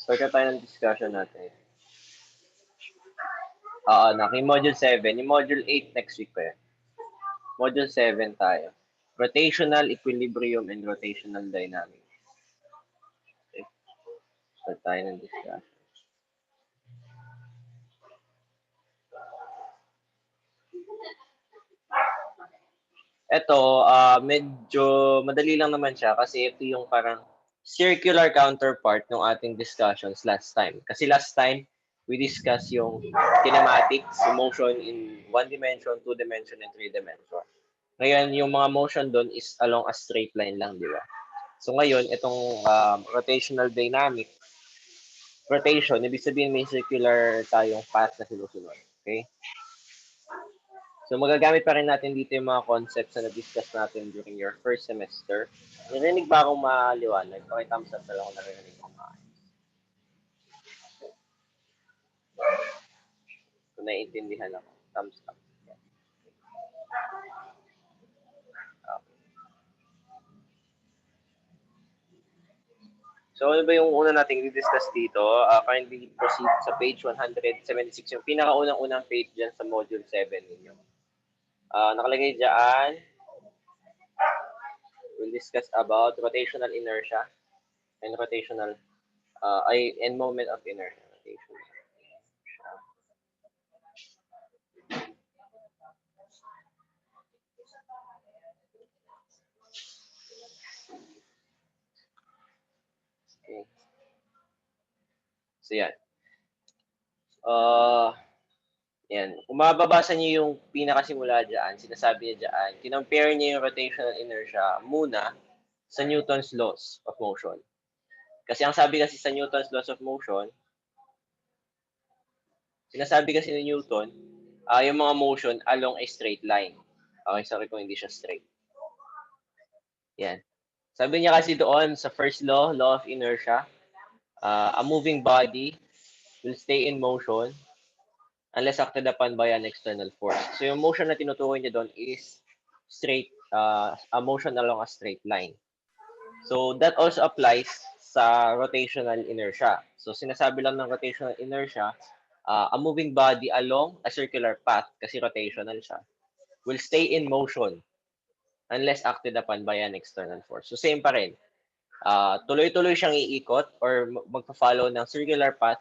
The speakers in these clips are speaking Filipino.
start na tayo ng discussion natin. Anak, yung module 7. Yung module 8 next week pa yun. Module 7 tayo. Rotational equilibrium and rotational dynamics. Okay. Start tayo ng discussion. Ito, medyo madali lang naman siya kasi ito yung parang circular counterpart ng ating discussions last time. Kasi last time, we discussed yung kinematics, motion in 1 dimension, 2 dimension, and 3 dimension. Ngayon, yung mga motion doon is along a straight line lang, di ba? So ngayon, itong rotational dynamic, rotation, ibig sabihin may circular tayong path na sinusunod. Okay? So magagamit pa rin natin dito yung mga concepts na na-discuss natin during your first semester. Narinig ba akong maliwanag? Pakitthumbs up na lang kung narinig ko maayos. Kung naiintindihan ako, thumbs up. Okay. So ano ba yung una nating i-discuss dito? Kindly proceed sa page 176, yung pinakaunang-unang page dyan sa module 7 ninyo. Nakalagay dyan, we'll discuss about rotational inertia and rotational and moment of inertia. Rotational. Okay. So yan. Yan. Kung mababasa niyo yung pinakasimula dyan, sinasabi niya dyan, kinompare niya yung rotational inertia muna sa Newton's laws of motion. Kasi ang sabi kasi sa Newton's laws of motion, sinasabi kasi ni Newton, yung mga motion along a straight line. Okay, sorry kung hindi siya straight. Yan. Sabi niya kasi doon sa first law, law of inertia, a moving body will stay in motion unless acted upon by an external force. So yung motion na tinutukoy niya doon is straight, a motion along a straight line. So that also applies sa rotational inertia. So sinasabi lang ng rotational inertia, a moving body along a circular path, kasi rotational siya, will stay in motion unless acted upon by an external force. So same pa rin. Tuloy-tuloy siyang iikot or magpa-follow ng circular path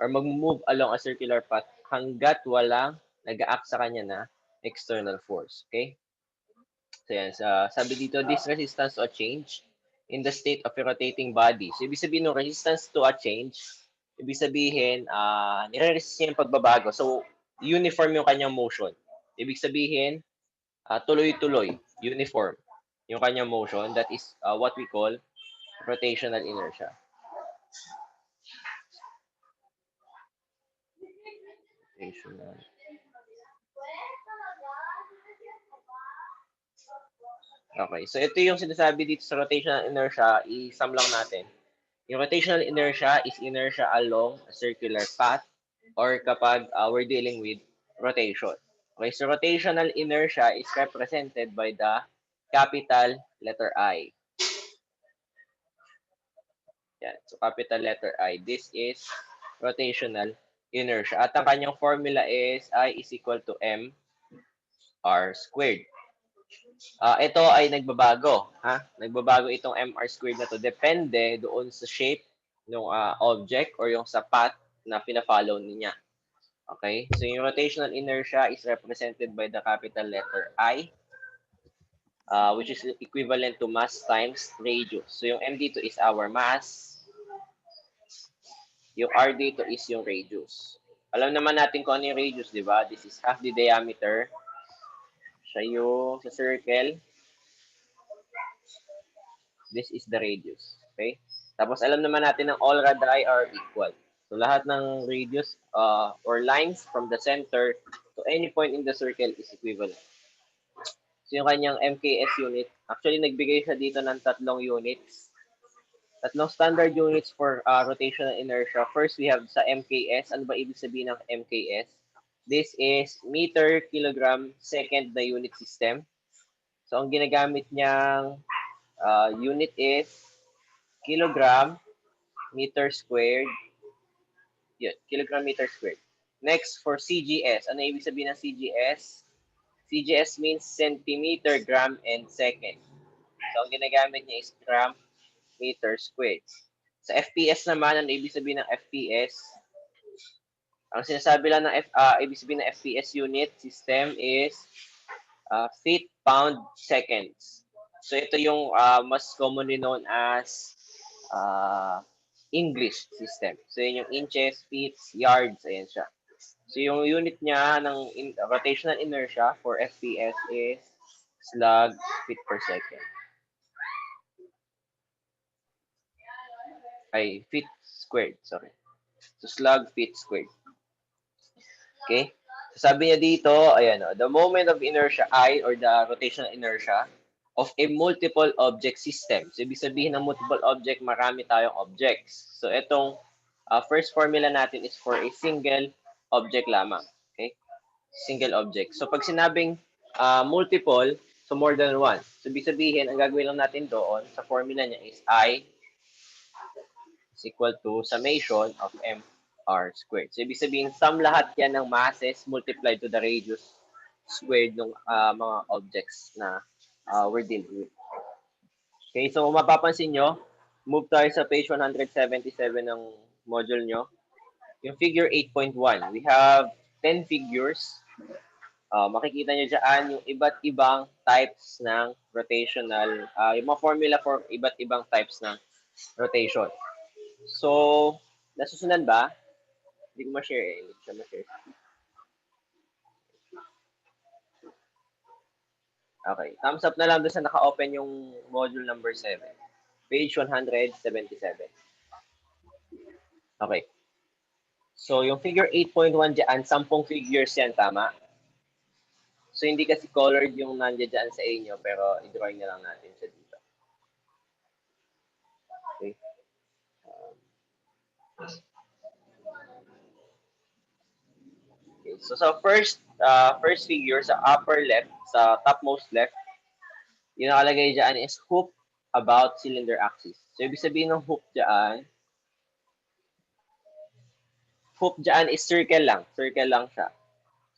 or mag-move along a circular path hanggat walang nag-act sa kanya na external force. Okay? So yan, sabi dito, this resistance to a change in the state of a rotating body. So ibig sabihin ng resistance to a change, ibig sabihin, nire-resist niya yung pagbabago. So uniform yung kanyang motion. Ibig sabihin, tuloy-tuloy, uniform yung kanyang motion. That is what we call rotational inertia. Rotational. Okay, so ito yung sinasabi dito sa rotational inertia, i-sum lang natin. Yung rotational inertia is inertia along a circular path or kapag we're dealing with rotation. Okay, so rotational inertia is represented by the capital letter I. Yan, so capital letter I. This is rotational inertia. At ang kanyang formula is I is equal to m r squared. Ito ay nagbabago. Nagbabago itong mr squared na to. Depende doon sa shape ng object or yung sa path na pina-follow niya. Okay? So yung rotational inertia is represented by the capital letter I, which is equivalent to mass times radius. So yung m dito is our mass. Yung r dito is yung radius. Alam naman natin kung ano yung radius, di ba? This is half the diameter. Siya yung sa circle. This is the radius. Okay? Tapos alam naman natin ng all radii are equal. So lahat ng radius or lines from the center to any point in the circle is equivalent. So yung kanyang MKS unit, actually nagbigay siya dito ng tatlong units. Tatlong standard units for rotational inertia. First, we have sa MKS. Ano ba ibig sabihin ng MKS? This is meter, kilogram, second na unit system. So ang ginagamit niyang unit is kilogram meter squared. Yun, kilogram meter squared. Next, for CGS. Ano ibig sabihin ng CGS? CGS means centimeter, gram, and second. So, ang ginagamit niya is gram meter squared. Sa FPS naman, ano ibig sabihin ng FPS? Ang sinasabi lang ng ibig sabihin ng FPS unit system is feet, pound, seconds. So, ito yung mas commonly known as English system. So, yun yung inches, feet, yards, ayan siya. So, yung unit niya ng rotational inertia for FPS is slug feet per second. Ay, feet squared, sorry. So, slug feet squared. Okay? So, sabi niya dito, ayan, the moment of inertia I, or the rotational inertia, of a multiple object system. So, ibig sabihin ng multiple object, marami tayong objects. So, itong first formula natin is for a single object lamang. Okay? Single object. So, pag sinabing multiple, so more than one. So, ibig sabihin, ang gagawin lang natin doon sa formula niya is I is equal to summation of mr squared. So, ibig sabihin, sum lahat yan ng masses multiplied to the radius squared ng mga objects na we're dealing with. Okay, so mapapansin nyo, move tayo sa page 177 ng module nyo. Yung figure 8.1, we have 10 figures. Makikita nyo dyan yung iba't ibang types ng rotational, yung mga formula for iba't ibang types ng rotation. So, nasusunod ba? Hindi ko ma-share eh. Hindi ko siya ma-share. Okay. Thumbs up na lang doon sa naka-open yung module number 7. Page 177. Okay. So, yung figure 8.1 dyan, 10 figures yan, tama? So, hindi kasi colored yung nandiyan dyan sa inyo, pero i-drawing na lang natin siya dito. Okay. Okay. So, sa first figure, sa upper left, sa topmost left, yung nakalagay dyan is hoop about cylinder axis. So, ibig sabihin ng hoop dyan is circle lang. Circle lang siya.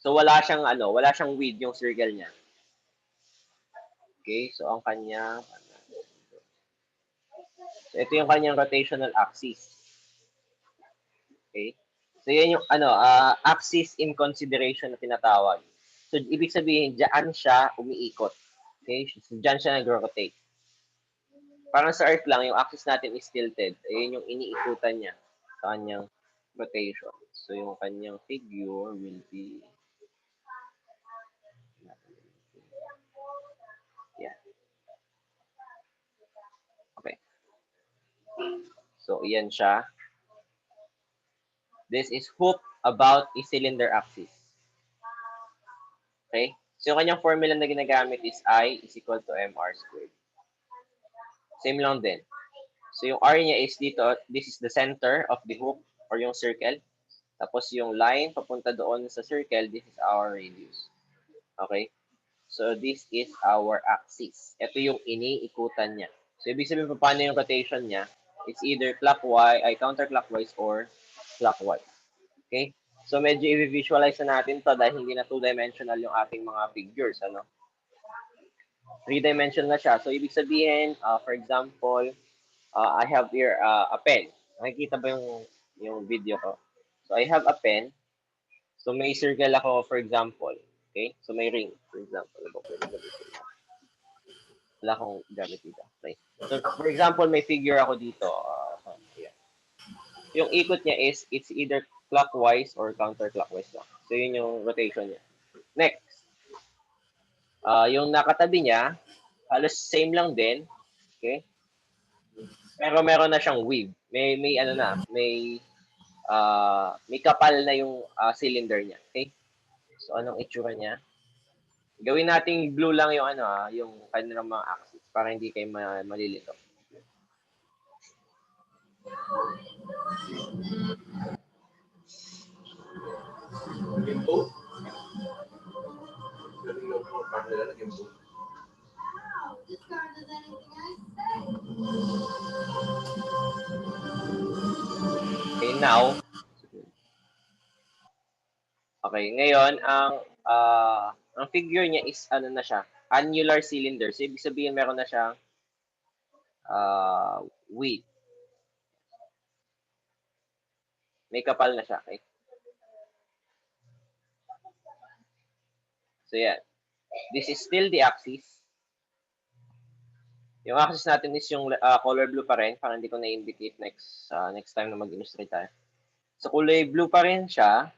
So, wala siyang width yung circle niya. Okay, so ang kanya, so ito yung kanyang rotational axis. Okay, so yan yung axis in consideration na tinatawag. So, ibig sabihin, dyan siya umiikot. Okay, so dyan siya nag-rotate. Parang sa Earth lang, yung axis natin is tilted. Ayun yung iniikutan niya sa kanyang rotation. So, yung kanyang figure will be yeah. Okay. So, iyan siya. This is hoop about a cylinder axis. Okay? So, yung kanyang formula na ginagamit is I is equal to mr squared. Same lang din. So, yung R niya is dito, this is the center of the hoop or yung circle. Tapos, yung line papunta doon sa circle, this is our radius. Okay? So, this is our axis. Ito yung iniikutan niya. So, ibig sabihin pa paano yung rotation niya, it's either counterclockwise or clockwise. Okay? So, medyo i-visualize na natin to dahil hindi na two-dimensional yung ating mga figures. Ano? Three-dimensional na siya. So, ibig sabihin, for example, I have here a pen. Nakikita ba yung video ko? So, I have a pen. So, may circle ako, for example. Okay? So, may ring, for example. Wala akong gamit dito. Okay. So, for example, may figure ako dito. Yeah. Yung ikot niya is, it's either clockwise or counterclockwise lang. So, yun yung rotation niya. Next. Yung nakatabi niya, halos same lang din. Okay? Pero meron na siyang weave. May kapal na yung cylinder niya. Okay? So, anong itsura niya? Gawin nating blue lang yung yung kanilang mga axis para hindi kayo malilito. Gimbo? Galing lang po. Paano nila na gimbo? Wow, this car does anything I say. Now, okay, ngayon, ang figure niya is, ano na siya, annular cylinder. So, ibig sabihin, meron na siyang width. May kapal na siya, okay? So, yan. This is still the axis. Yung axis natin is yung color blue pa rin, para hindi ko na-indicate next time na mag-illustrate tayo. So, kulay blue pa rin siya.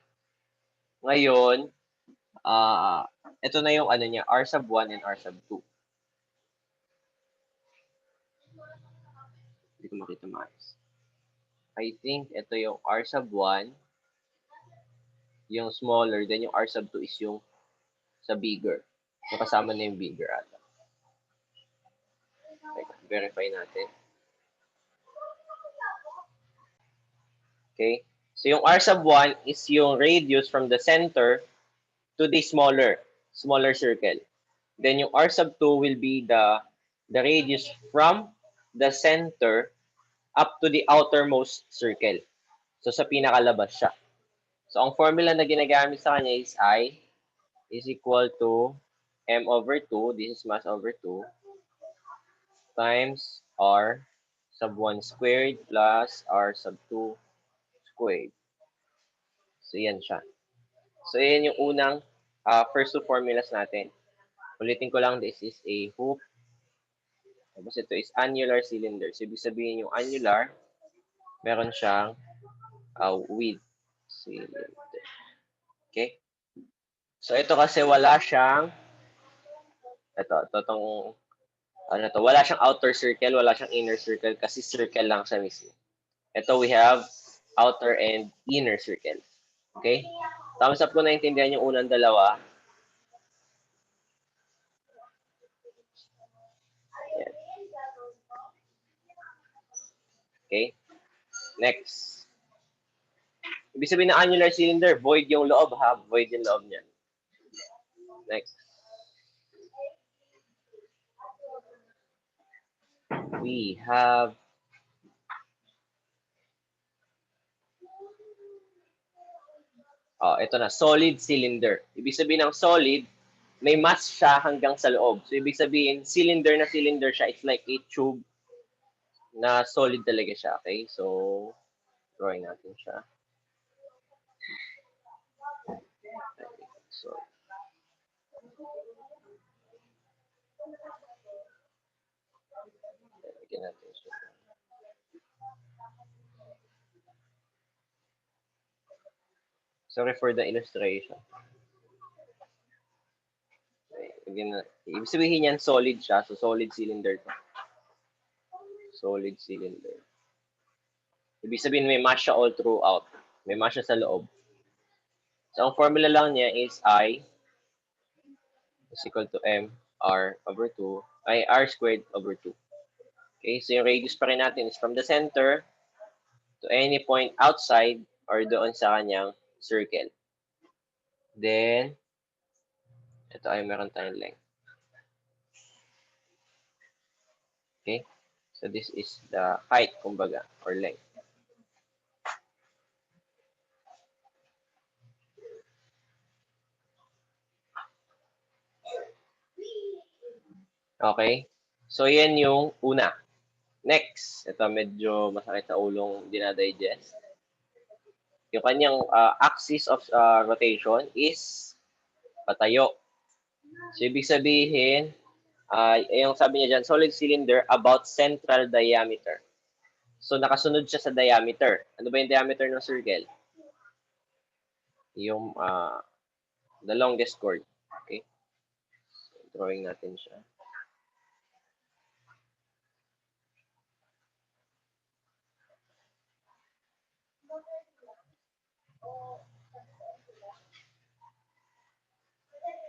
Ngayon, ito na yung ano niya, R sub 1 and R sub 2. Hindi ko makita maayos. I think ito yung R sub 1, yung smaller, then yung R sub 2 is yung sa bigger. So, kasama na yung bigger ata. Okay, verify natin. Okay. So, yung R sub 1 is yung radius from the center to the smaller circle. Then, yung R sub 2 will be the radius from the center up to the outermost circle. So, sa pinakalabas siya. So, ang formula na ginagamit sa kanya is I is equal to M over 2, this is mass over 2, times R sub 1 squared plus R sub 2 squared. So, yan siya. So, yan yung unang first two formulas natin. Ulitin ko lang, this is a hoop. Tapos ito is annular cylinder. So, ibig sabihin yung annular, meron siyang width cylinder. Okay? So, ito kasi wala siyang, wala siyang outer circle, wala siyang inner circle, kasi circle lang siya mismo. Ito, we have outer and inner circle. Okay? Thumbs up ko naintindihan yung unang dalawa. Yan. Okay? Next. Ibig sabihin ng annular cylinder, void yung loob, ha? Void yung loob niyan. Next. We have ito na, solid cylinder. Ibig sabihin ng solid, may mass siya hanggang sa loob. So, ibig sabihin, cylinder na cylinder siya. It's like a tube na solid talaga siya. Okay? So, drawing natin siya. So, lagyan natin siya. Sorry for the illustration. Ibig sabihin yan, solid siya. So, solid cylinder to. Solid cylinder. Ibig sabihin, may mass siya all throughout. May mass siya sa loob. So, ang formula lang niya is I is equal to M R over 2, ay R squared over 2. Okay, so yung radius pa rin natin is from the center to any point outside or doon sa kanyang circle. Then, ito ay meron tayong length. Okay, so this is the height, kumbaga, or length. Okay, so yan yung una. Next, ito medyo masakit sa ulong dinadigest. Yung kanyang axis of rotation is patayo. So, ibig sabihin, yung sabi niya dyan, solid cylinder about central diameter. So, nakasunod siya sa diameter. Ano ba yung diameter ng circle? Yung the longest chord. Okay? So, drawing natin siya.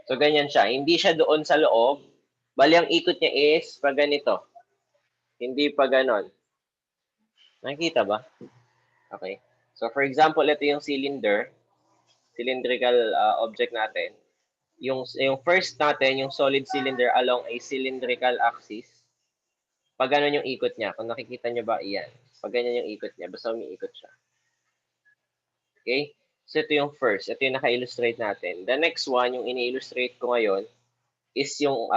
So, ganyan siya. Hindi siya doon sa loob. Bali, ang ikot niya is pag ganito. Hindi pa ganon. Nakikita ba? Okay. So, for example, ito yung cylinder. Cylindrical object natin. Yung first natin, yung solid cylinder along a cylindrical axis. Pag ganon yung ikot niya. Kung nakikita niyo ba, iyan. Pag ganyan yung ikot niya, basta umiikot siya. Okay? So, ito yung first. Ito yung naka-illustrate natin. The next one, yung ini-illustrate ko ngayon, is yung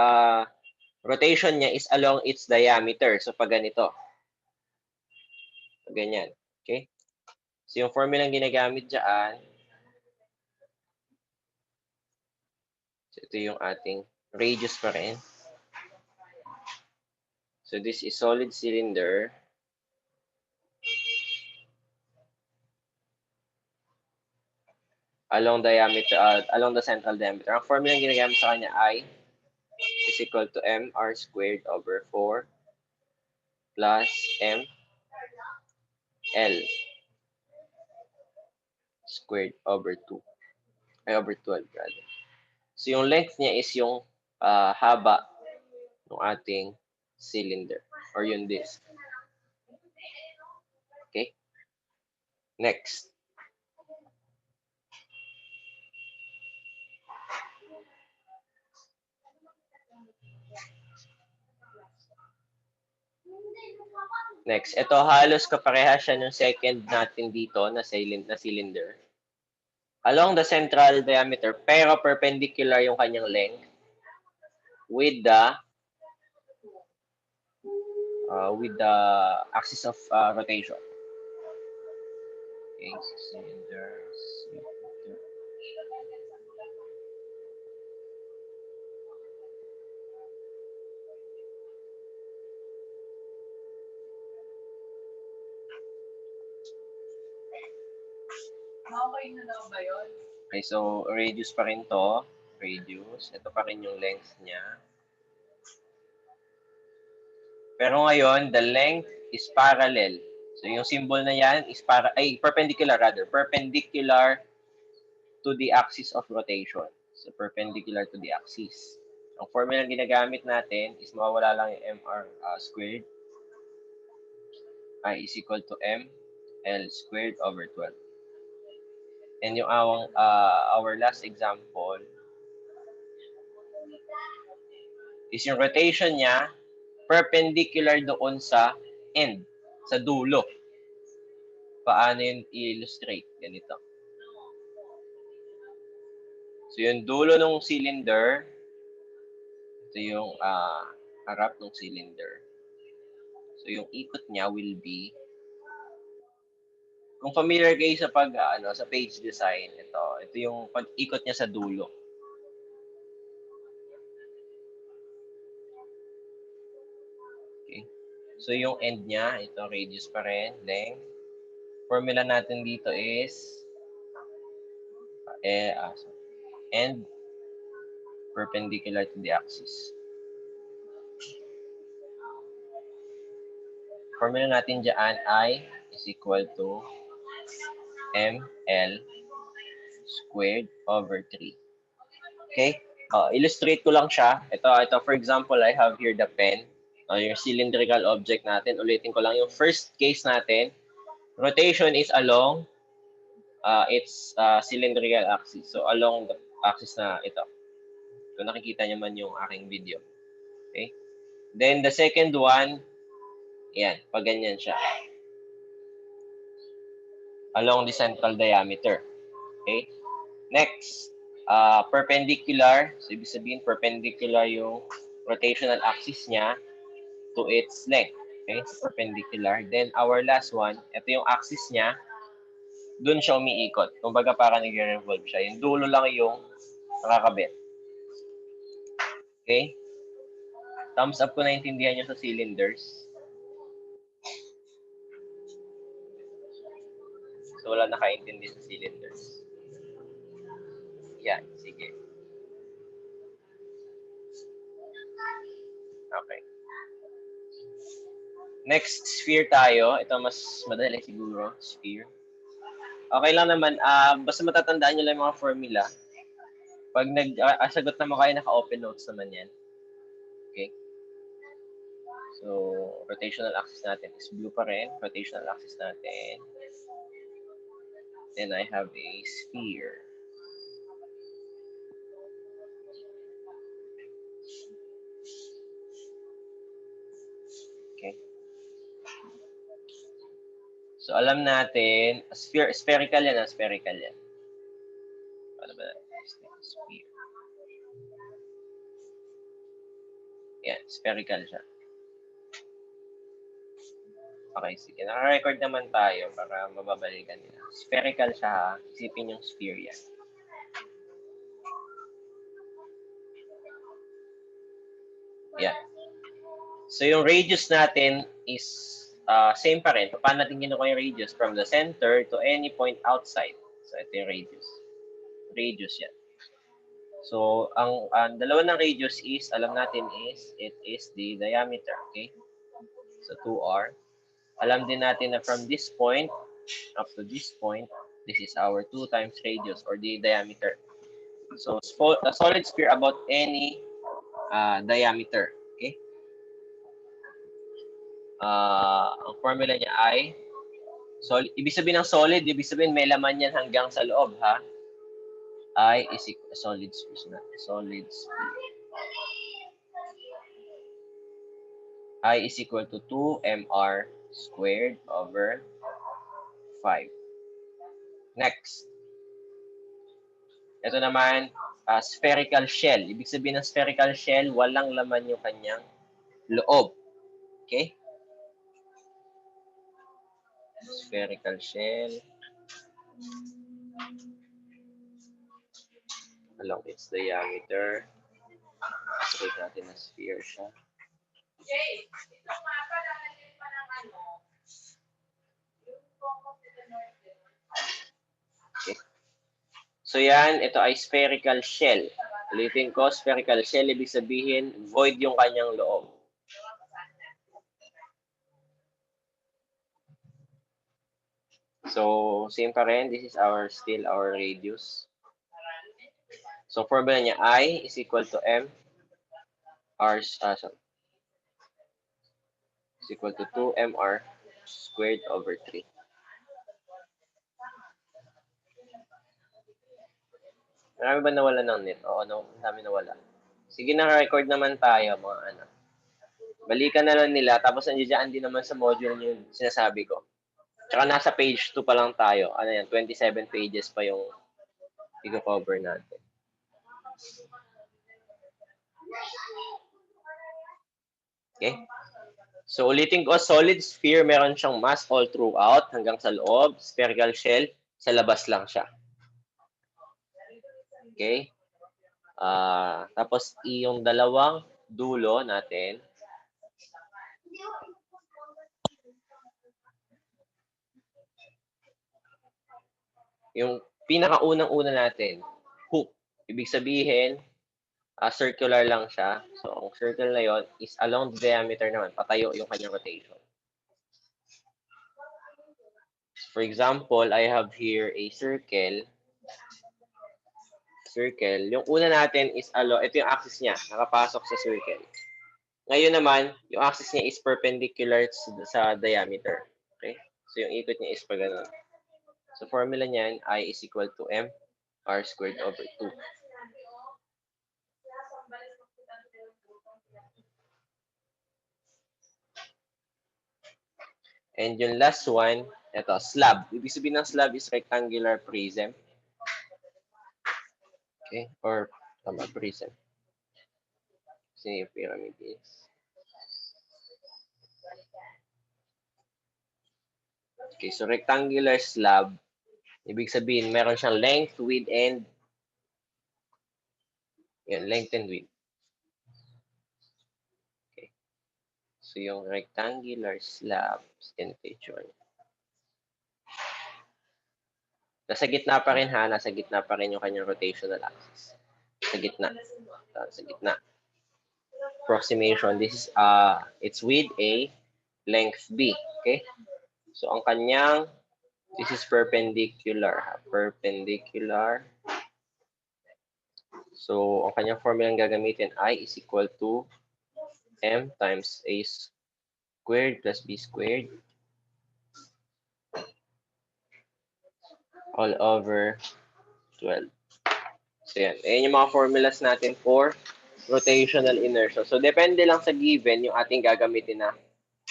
rotation niya is along its diameter. So, pag ganito. Ganyan. Okay? So, yung formula ang ginagamit dyan, so, ito yung ating radius pa rin. So, this is solid cylinder. Along diameter, along the central diameter. Ang formula ang ginagamit sa kanya ay is equal to mr squared over 4 plus m L squared over 2. Ay, over 12 rather. So, yung length niya is yung haba ng ating cylinder or yung disc. Okay? Next. Next. Ito halos kaparehas siya ng second natin dito na cylinder. Along the central diameter, pero perpendicular yung kanyang length with the axis of rotation. Okay, so cylinder. Okay na daw ba yun? Okay, so radius pa rin to. Radius. Ito pa rin yung length niya. Pero ngayon, the length is parallel. So yung symbol na yan is perpendicular rather. Perpendicular to the axis of rotation. So perpendicular to the axis. Ang formula na ginagamit natin is mawawala lang yung mr squared. I is equal to m L squared over 12. And yung our last example is yung rotation niya perpendicular doon sa end, sa dulo. Paano yun i-illustrate? Ganito. So yung dulo ng cylinder, ito yung harap ng cylinder. So yung ikot niya will be, kung familiar kayo sa sa page design, ito yung pag-ikot niya sa dulo. Okay. So yung end niya, ito radius pa rin, length. Formula natin dito is end perpendicular to the axis. Formula natin dyan ay is equal to ml squared over 3. Okay? Illustrate ko lang siya. Ito for example, I have here the pen. Yung cylindrical object natin. Ulitin ko lang yung first case natin. Rotation is along its cylindrical axis. So, along the axis na ito. So, nakikita nyo man yung aking video. Okay? Then, the second one, yan, pag ganyan siya. Along the central diameter. Okay? Next, perpendicular. So, ibig sabihin, perpendicular yung rotational axis niya to its length. Okay? So, perpendicular. Then, our last one, ito yung axis niya. Doon siya umiikot. Kumbaga, parang nag-revolve siya. Yung dulo lang yung nakakabit. Okay? Thumbs up kung naintindihan nyo sa cylinders. So, wala nakaintindi sa cylinders. Yan, sige. Okay. Next, sphere tayo. Ito mas madali siguro, sphere. Okay lang naman, basta matatandaan nyo lang yung mga formula. Pag sagot naman kayo, naka-open notes naman yan. Okay? So, rotational axis natin is blue pa rin. Rotational axis natin. Then I have a sphere. So, alam natin, spherical yan, spherical yan. Ano ba? Sphere. Yan, spherical siya. Okay, sige. Naka-record naman tayo para mababalikan nila. Spherical siya, ha? Isipin yung sphere yan. Yan. So, yung radius natin is same pa rin. Paano natin kinukuha yung radius? From the center to any point outside. So, ito yung radius. Radius yan. So, ang dalawa ng radius is, alam natin is, it is the diameter. Okay? So, 2r. Alam din natin na from this point up to this point, this is our 2 times radius or the diameter. So, a solid sphere about any diameter. Okay? Ang formula niya ay solid. Ibig sabihin ng solid, ibig sabihin may laman yan hanggang sa loob, ha? I is equal solid sphere. Solid sphere. I is equal to 2mr squared over 5. Next. Ito naman, spherical shell. Ibig sabihin ng spherical shell, walang laman yung kanyang loob. Okay? Spherical shell. Along its diameter. Sabihin natin na sphere siya. Jay, ito nga pa, lalagyan pa ng ano. Yung Okay. So yan, ito ay spherical shell. Ulitin ko, spherical shell, ibig sabihin, void yung kanyang loob. So, same pa rin. This is still our radius. So, formula niya, I is equal to m r, is equal to 2mr squared over 3. Marami ba nawala ng net? Oo, no, dami nawala. Sige, naka-record naman tayo, mga anak. Balikan na lang nila, tapos nandiyan din naman sa module yung sinasabi ko. Tsaka nasa page 2 pa lang tayo. Ano yan, 27 pages pa yung i-cover natin. Okay? So, ulitin ko, solid sphere, meron siyang mass all throughout hanggang sa loob. Spherical shell, sa labas lang siya. Okay? Tapos, yung dalawang dulo natin, yung pinakaunang-una natin, hook. Ibig sabihin, circular lang siya. So, ang circle na yon is along the diameter naman. Patayo yung kanyang rotation. For example, I have here a circle. Yung una natin is ito yung axis niya. Nakapasok sa circle. Ngayon naman, yung axis niya is perpendicular sa diameter. Okay? So, yung ikot niya is pa ganun. So, formula niyan, I is equal to m r squared over 2. And yung last one, ito, slab. Ibig sabihin ng slab is rectangular prism. Okay? Or, prism. Kasi yung pyramid is. Okay, so rectangular slab. Ibig sabihin, meron siyang length, width, and length and width. Okay. So, yung rectangular slab, picture. Nasa gitna pa rin ha, nasa gitna pa rin yung kanyang rotational axis. Sa gitna. Sa gitna. Approximation. This is, it's width A, length B. Okay? So, ang kanyang, this is perpendicular. Perpendicular. So, ang kanyang formula ang gagamitin, I is equal to M times A squared plus B squared all over 12. So, yan. Ayan yung mga formulas natin for rotational inertia. So, depende lang sa given yung ating gagamitin na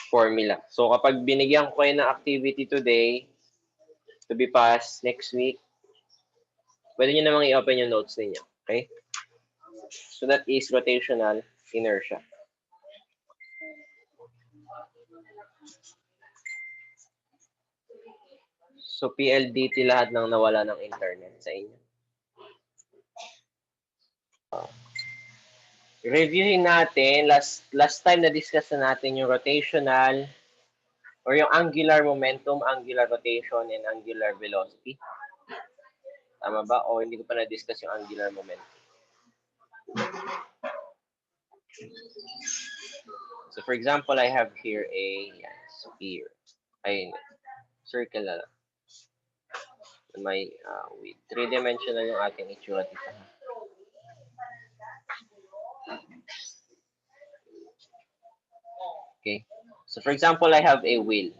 formula. So kapag binigyan ko kayo ng activity today to be passed next week, pwede nyo namang i-open yung notes ninyo. Okay? So that is rotational inertia. So PLDT lahat ng nawala ng internet sa inyo. Reviewin natin, last time na discuss na natin yung rotational or yung angular momentum, angular rotation, and angular velocity. Tama ba? O hindi ko pa na-discuss yung angular momentum. So for example, I have here a sphere. Ay, circle na lang. May with three-dimensional yung ating itsura dito. Okay. So for example, I have a wheel.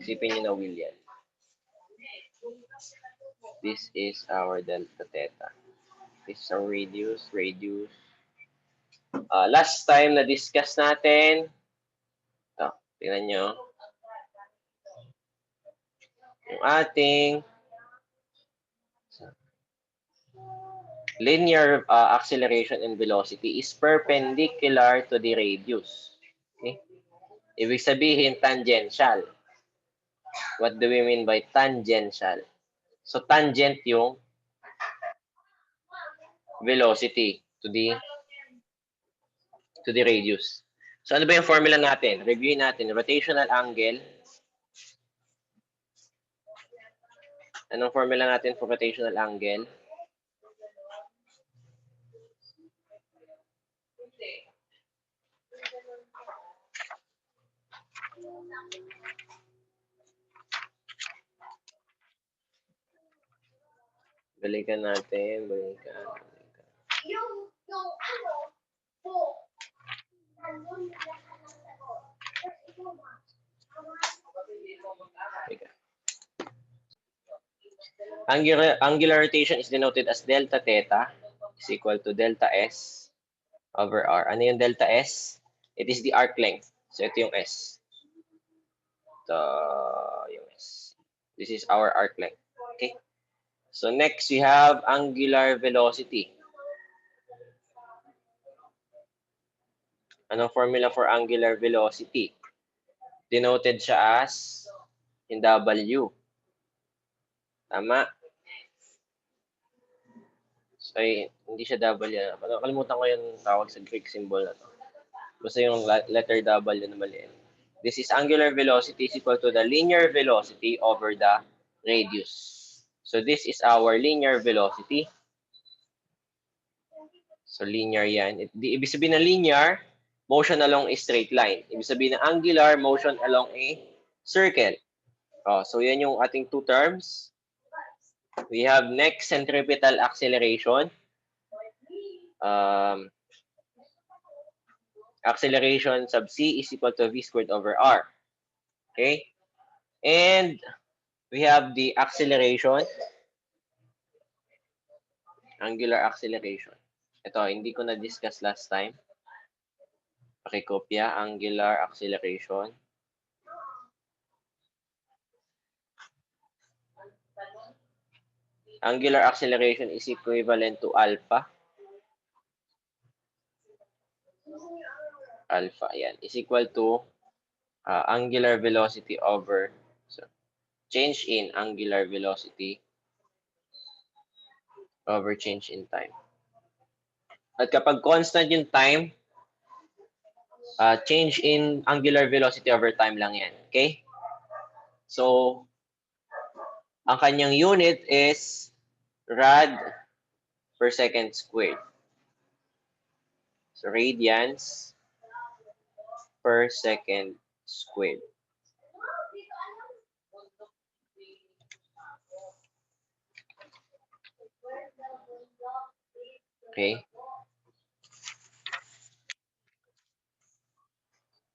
Isipin nyo na wheel yan. This is our delta theta. This is our radius. Last time na discuss natin, ito, tingnan nyo, yung ating linear acceleration and velocity is perpendicular to the radius. Okay? Ibig sabihin, tangential. What do we mean by tangential? So, tangent yung velocity to the radius. So, ano ba yung formula natin? Review natin. Rotational angle. Anong formula natin for rotational angle? Balikan natin. Yung ano po. Angular rotation is denoted as delta theta is equal to delta S over R. Ano yung delta S? It is the arc length. So, ito yung S. Ito yung S. This is our arc length. Okay? So, next we have angular velocity. Anong formula for angular velocity? Denoted siya as in W. Tama? So, hindi siya W. Nakalimutan ko yung tawag sa Greek symbol na to. Basta yung letter W na maliit. This is angular velocity is equal to the linear velocity over the radius. So, this is our linear velocity. So, linear yan. Ibig sabihin na linear, motion along a straight line. Ibig sabihin na angular, motion along a circle. So, yan yung ating two terms. We have next centripetal acceleration. Acceleration sub c is equal to v squared over r. Okay? And we have the acceleration. Angular acceleration. Ito, hindi ko na-discuss last time. Pakikopya, angular acceleration. Angular acceleration is equivalent to alpha. Alpha, yan. Is equal to angular velocity over change in angular velocity over change in time. At kapag constant yung time, change in angular velocity over time lang yan. Okay? So, ang kanyang unit is rad per second squared. So, radians per second squared. Okay?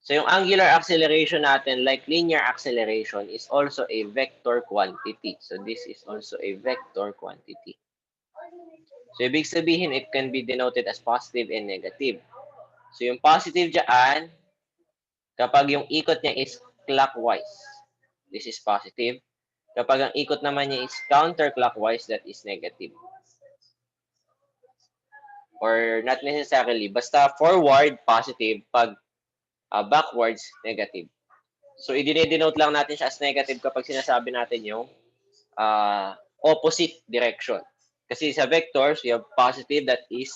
So, yung angular acceleration natin, like linear acceleration, is also a vector quantity. So, this is also a vector quantity. So, ibig sabihin, it can be denoted as positive and negative. So, yung positive dyan, Kapag yung ikot niya is clockwise, this is positive. Kapag ang ikot naman niya is counterclockwise, that is negative. Or not necessarily, basta forward, positive. Pag backwards, negative. So, i-denote lang natin siya as negative kapag sinasabi natin yung opposite direction. Kasi sa vectors, we have positive, that is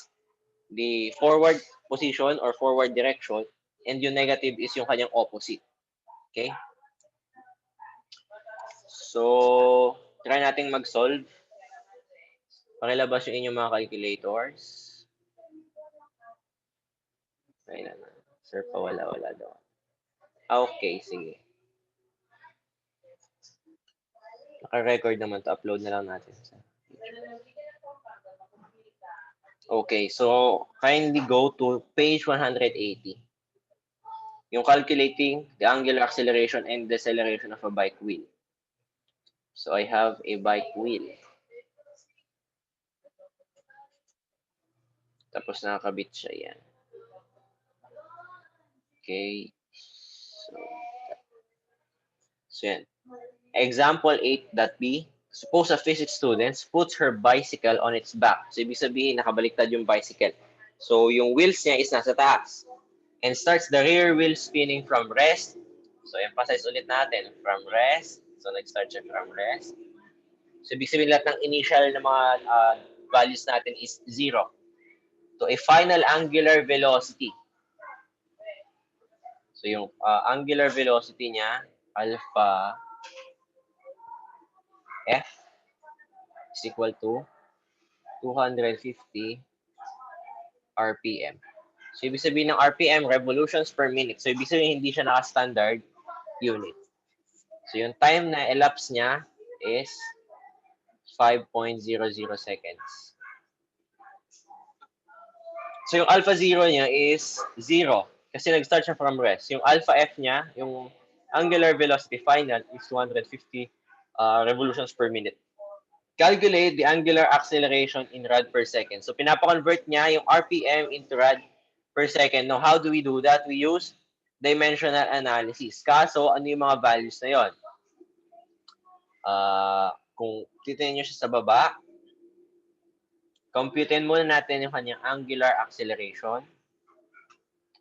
the forward position or forward direction, and yung negative is yung kanyang opposite. Okay? So, try nating mag-solve. Pakilabas yung inyong mga calculators. Ayun na. Sir, wala daw. Okay, sige. Naka-record naman to. Upload na lang natin. Okay, so kindly go to page 180. Yung calculating the angular acceleration and deceleration of a bike wheel. So I have a bike wheel. Tapos nakakabit siya yan. Okay. So yan. Example 8.b. Suppose a physics student puts her bicycle on its back. So ibig sabihin, nakabaliktad yung bicycle. So yung wheels niya is nasa taas. And starts the rear wheel spinning from rest. So emphasize ulit natin, from rest. So nag-start siya from rest. So ibig sabihin lahat ng initial na mga values natin is 0. So a final angular velocity. So yung angular velocity niya, alpha f is equal to 250 RPM. So ibig sabihin ng RPM, revolutions per minute. So ibig sabihin hindi siya naka-standard unit. So yung time na elapsed niya is 5.00 seconds. So yung alpha 0 niya is 0 kasi nag-start siya from rest. Yung alpha f niya, yung angular velocity final is 250 revolutions per minute. Calculate the angular acceleration in rad per second. So pinapa-convert niya yung RPM into rad per second. Now, how do we do that? We use dimensional analysis. Kaso, ano yung mga values na yon? Kung titingnan nyo siya sa baba, computein muna natin yung kanyang angular acceleration.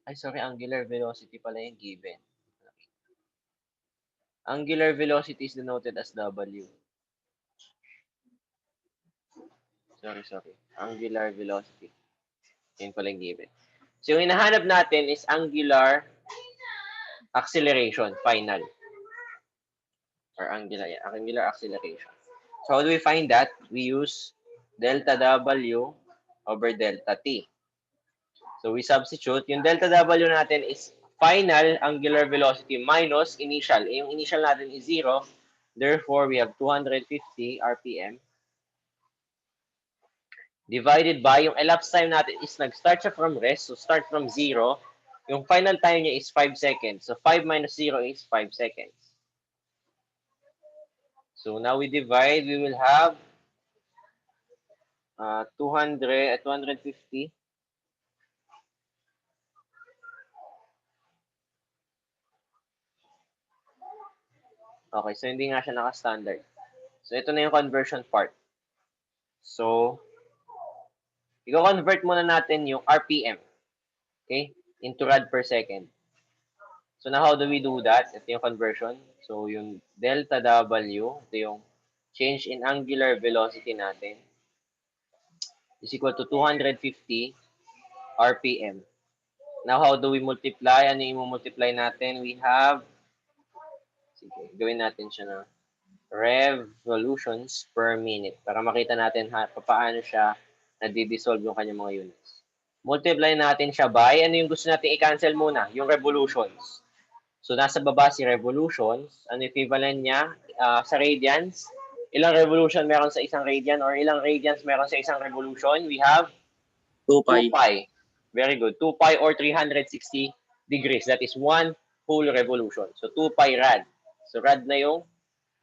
Ay, sorry, angular velocity pala yung given. Angular velocity is denoted as W. Sorry. Angular velocity. Yan pala yung given. So, yung hinahanap natin is angular acceleration, final. Or angular acceleration. So, how do we find that? We use delta W over delta T. So, we substitute. Yung delta W natin is final angular velocity minus initial. Yung initial natin is 0. Therefore, we have 250 RPM. Divided by, yung elapsed time natin is nag-start siya from rest. So, start from 0. Yung final time niya is 5 seconds. So, 5 minus 0 is 5 seconds. So, now we divide. We will have 250. Okay, so hindi nga siya naka-standard. So, ito na yung conversion part. So, i-convert muna natin yung RPM, okay, into rad per second. So, now how do we do that? Ito yung conversion. So, yung delta W, ito yung change in angular velocity natin, is equal to 250 RPM. Now, how do we multiply? Ano yung multiply natin? We have, sige, gawin natin siya na revolutions per minute para makita natin paano siya nadi-dissolve yung kanyang mga units. Multiply natin siya by, ano yung gusto natin i-cancel muna? Yung revolutions. So, nasa baba si revolutions. Ano equivalent niya sa radians? Ilang revolution meron sa isang radian or ilang radians meron sa isang revolution? We have 2 pi. 2 pi. Very good. 2 pi or 360 degrees. That is one whole revolution. So, 2 pi rad. So, rad na yung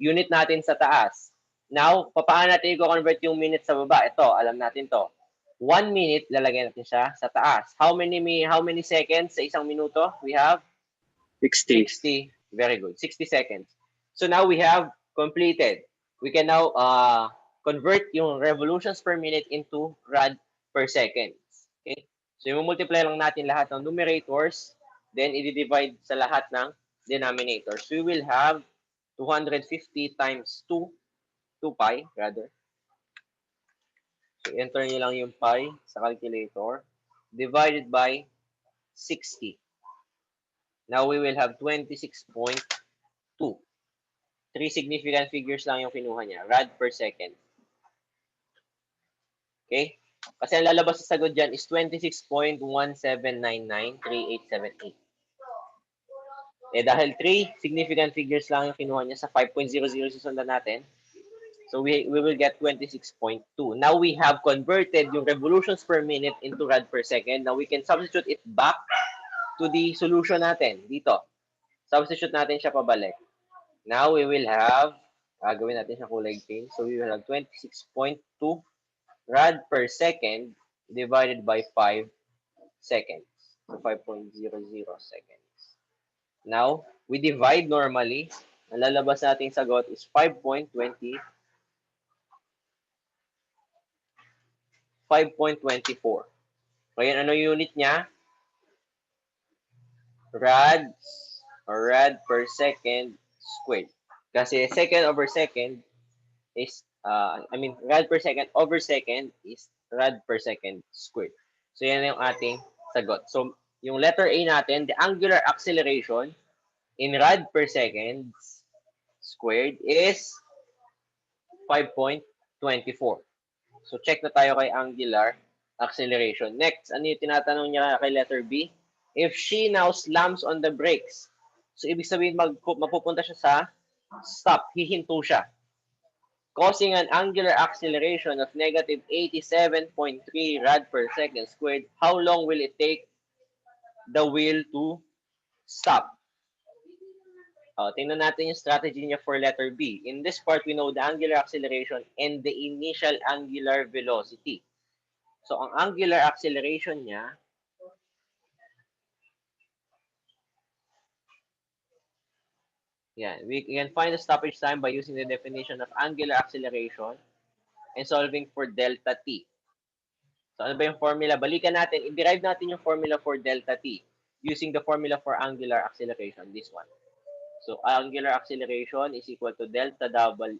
unit natin sa taas. Now, paano natin i-convert yung minute sa baba? Ito, alam natin to. 1 minute, lalagyan natin siya sa taas. How many seconds sa isang minuto? We have 60. 60. Very good. 60 seconds. So now we have completed. We can now convert yung revolutions per minute into rad per second. Okay? So yung multiply lang natin lahat ng numerators, then i-divide sa lahat ng denominators. So we will have 250 times 2, 2 pi rather. So enter nyo lang yung pi sa calculator, divided by 60. Now we will have 26.2. Three significant figures lang yung kinuha niya, rad per second. Okay? Kasi ang lalabas sa sagot dyan is 26.17993878. Eh dahil 3 significant figures lang yung kinuha niya sa 5.00 susundan natin, so we will get 26.2. Now we have converted yung revolutions per minute into rad per second. Now we can substitute it back to the solution natin dito. Substitute natin siya pabalik. Now we will have, gawin natin siya kulay green. So we will have 26.2 rad per second divided by 5 seconds. So 5.00 seconds. Now, we divide normally. Ang lalabas nating sagot is 5.20. 5.24. Ngayon, ano yung unit niya? Rads or rad per second squared. Kasi second over second is, rad per second over second is rad per second squared. So, yan yung ating sagot. So, yung letter A natin, the angular acceleration in rad per second squared is 5.24. So, check na tayo kay angular acceleration. Next, ano yung tinatanong niya kay letter B? If she now slams on the brakes, so ibig sabihin mapupunta siya sa stop, hihinto siya, causing an angular acceleration of negative 87.3 rad per second squared, how long will it take the wheel to stop? Tingnan natin yung strategy niya for letter B. In this part, we know the angular acceleration and the initial angular velocity. So, ang angular acceleration niya, we can find the stoppage time by using the definition of angular acceleration and solving for delta t. So, ano ba yung formula? Balikan natin, i-derive natin yung formula for delta t using the formula for angular acceleration, this one. So, angular acceleration is equal to delta double,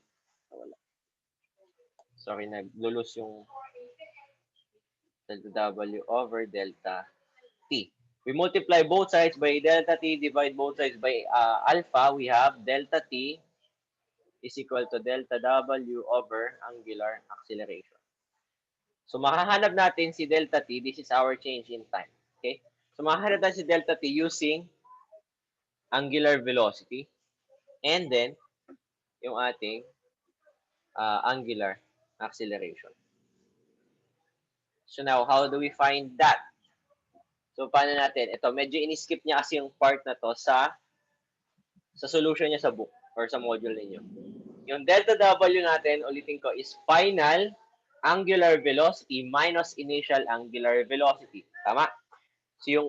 sorry, naglulus yung delta w over delta t. We multiply both sides by delta t, divide both sides by alpha. We have delta t is equal to delta w over angular acceleration. So, makahanap natin si delta t. This is our change in time. Okay? So, makahanap natin si delta t using angular velocity and then yung ating angular acceleration. So, now, how do we find that? So, paano natin? Ito, medyo in-skip niya kasi yung part na to sa solution niya sa book or sa module ninyo. Yung delta W natin, ulitin ko, is final angular velocity minus initial angular velocity. Tama? So, yung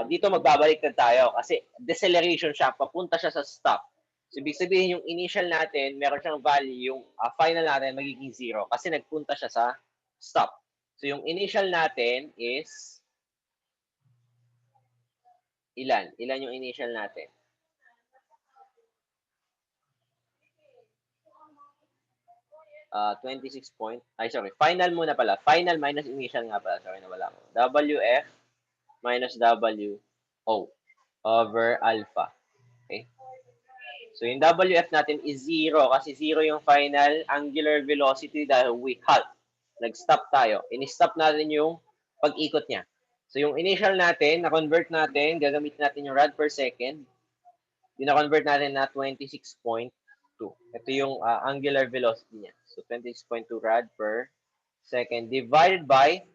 dito magbabalik na tayo kasi deceleration siya, papunta siya sa stop. So, ibig sabihin yung initial natin, meron siyang value, yung final natin magiging 0 kasi nagpunta siya sa stop. So, yung initial natin is ilan? Ilan yung initial natin? Final muna pala. Final minus initial nga pala. Sorry, nawala ko. WF minus WO over alpha. Okay? So, yung WF natin is 0 kasi 0 yung final angular velocity dahil we halt. Nag-stop tayo. In-stop natin yung pag-ikot niya. So, yung initial natin, na-convert natin, gagamitin natin yung rad per second. Na-convert natin na 26.2. Ito yung angular velocity niya. So, 26.2 rad per second divided by,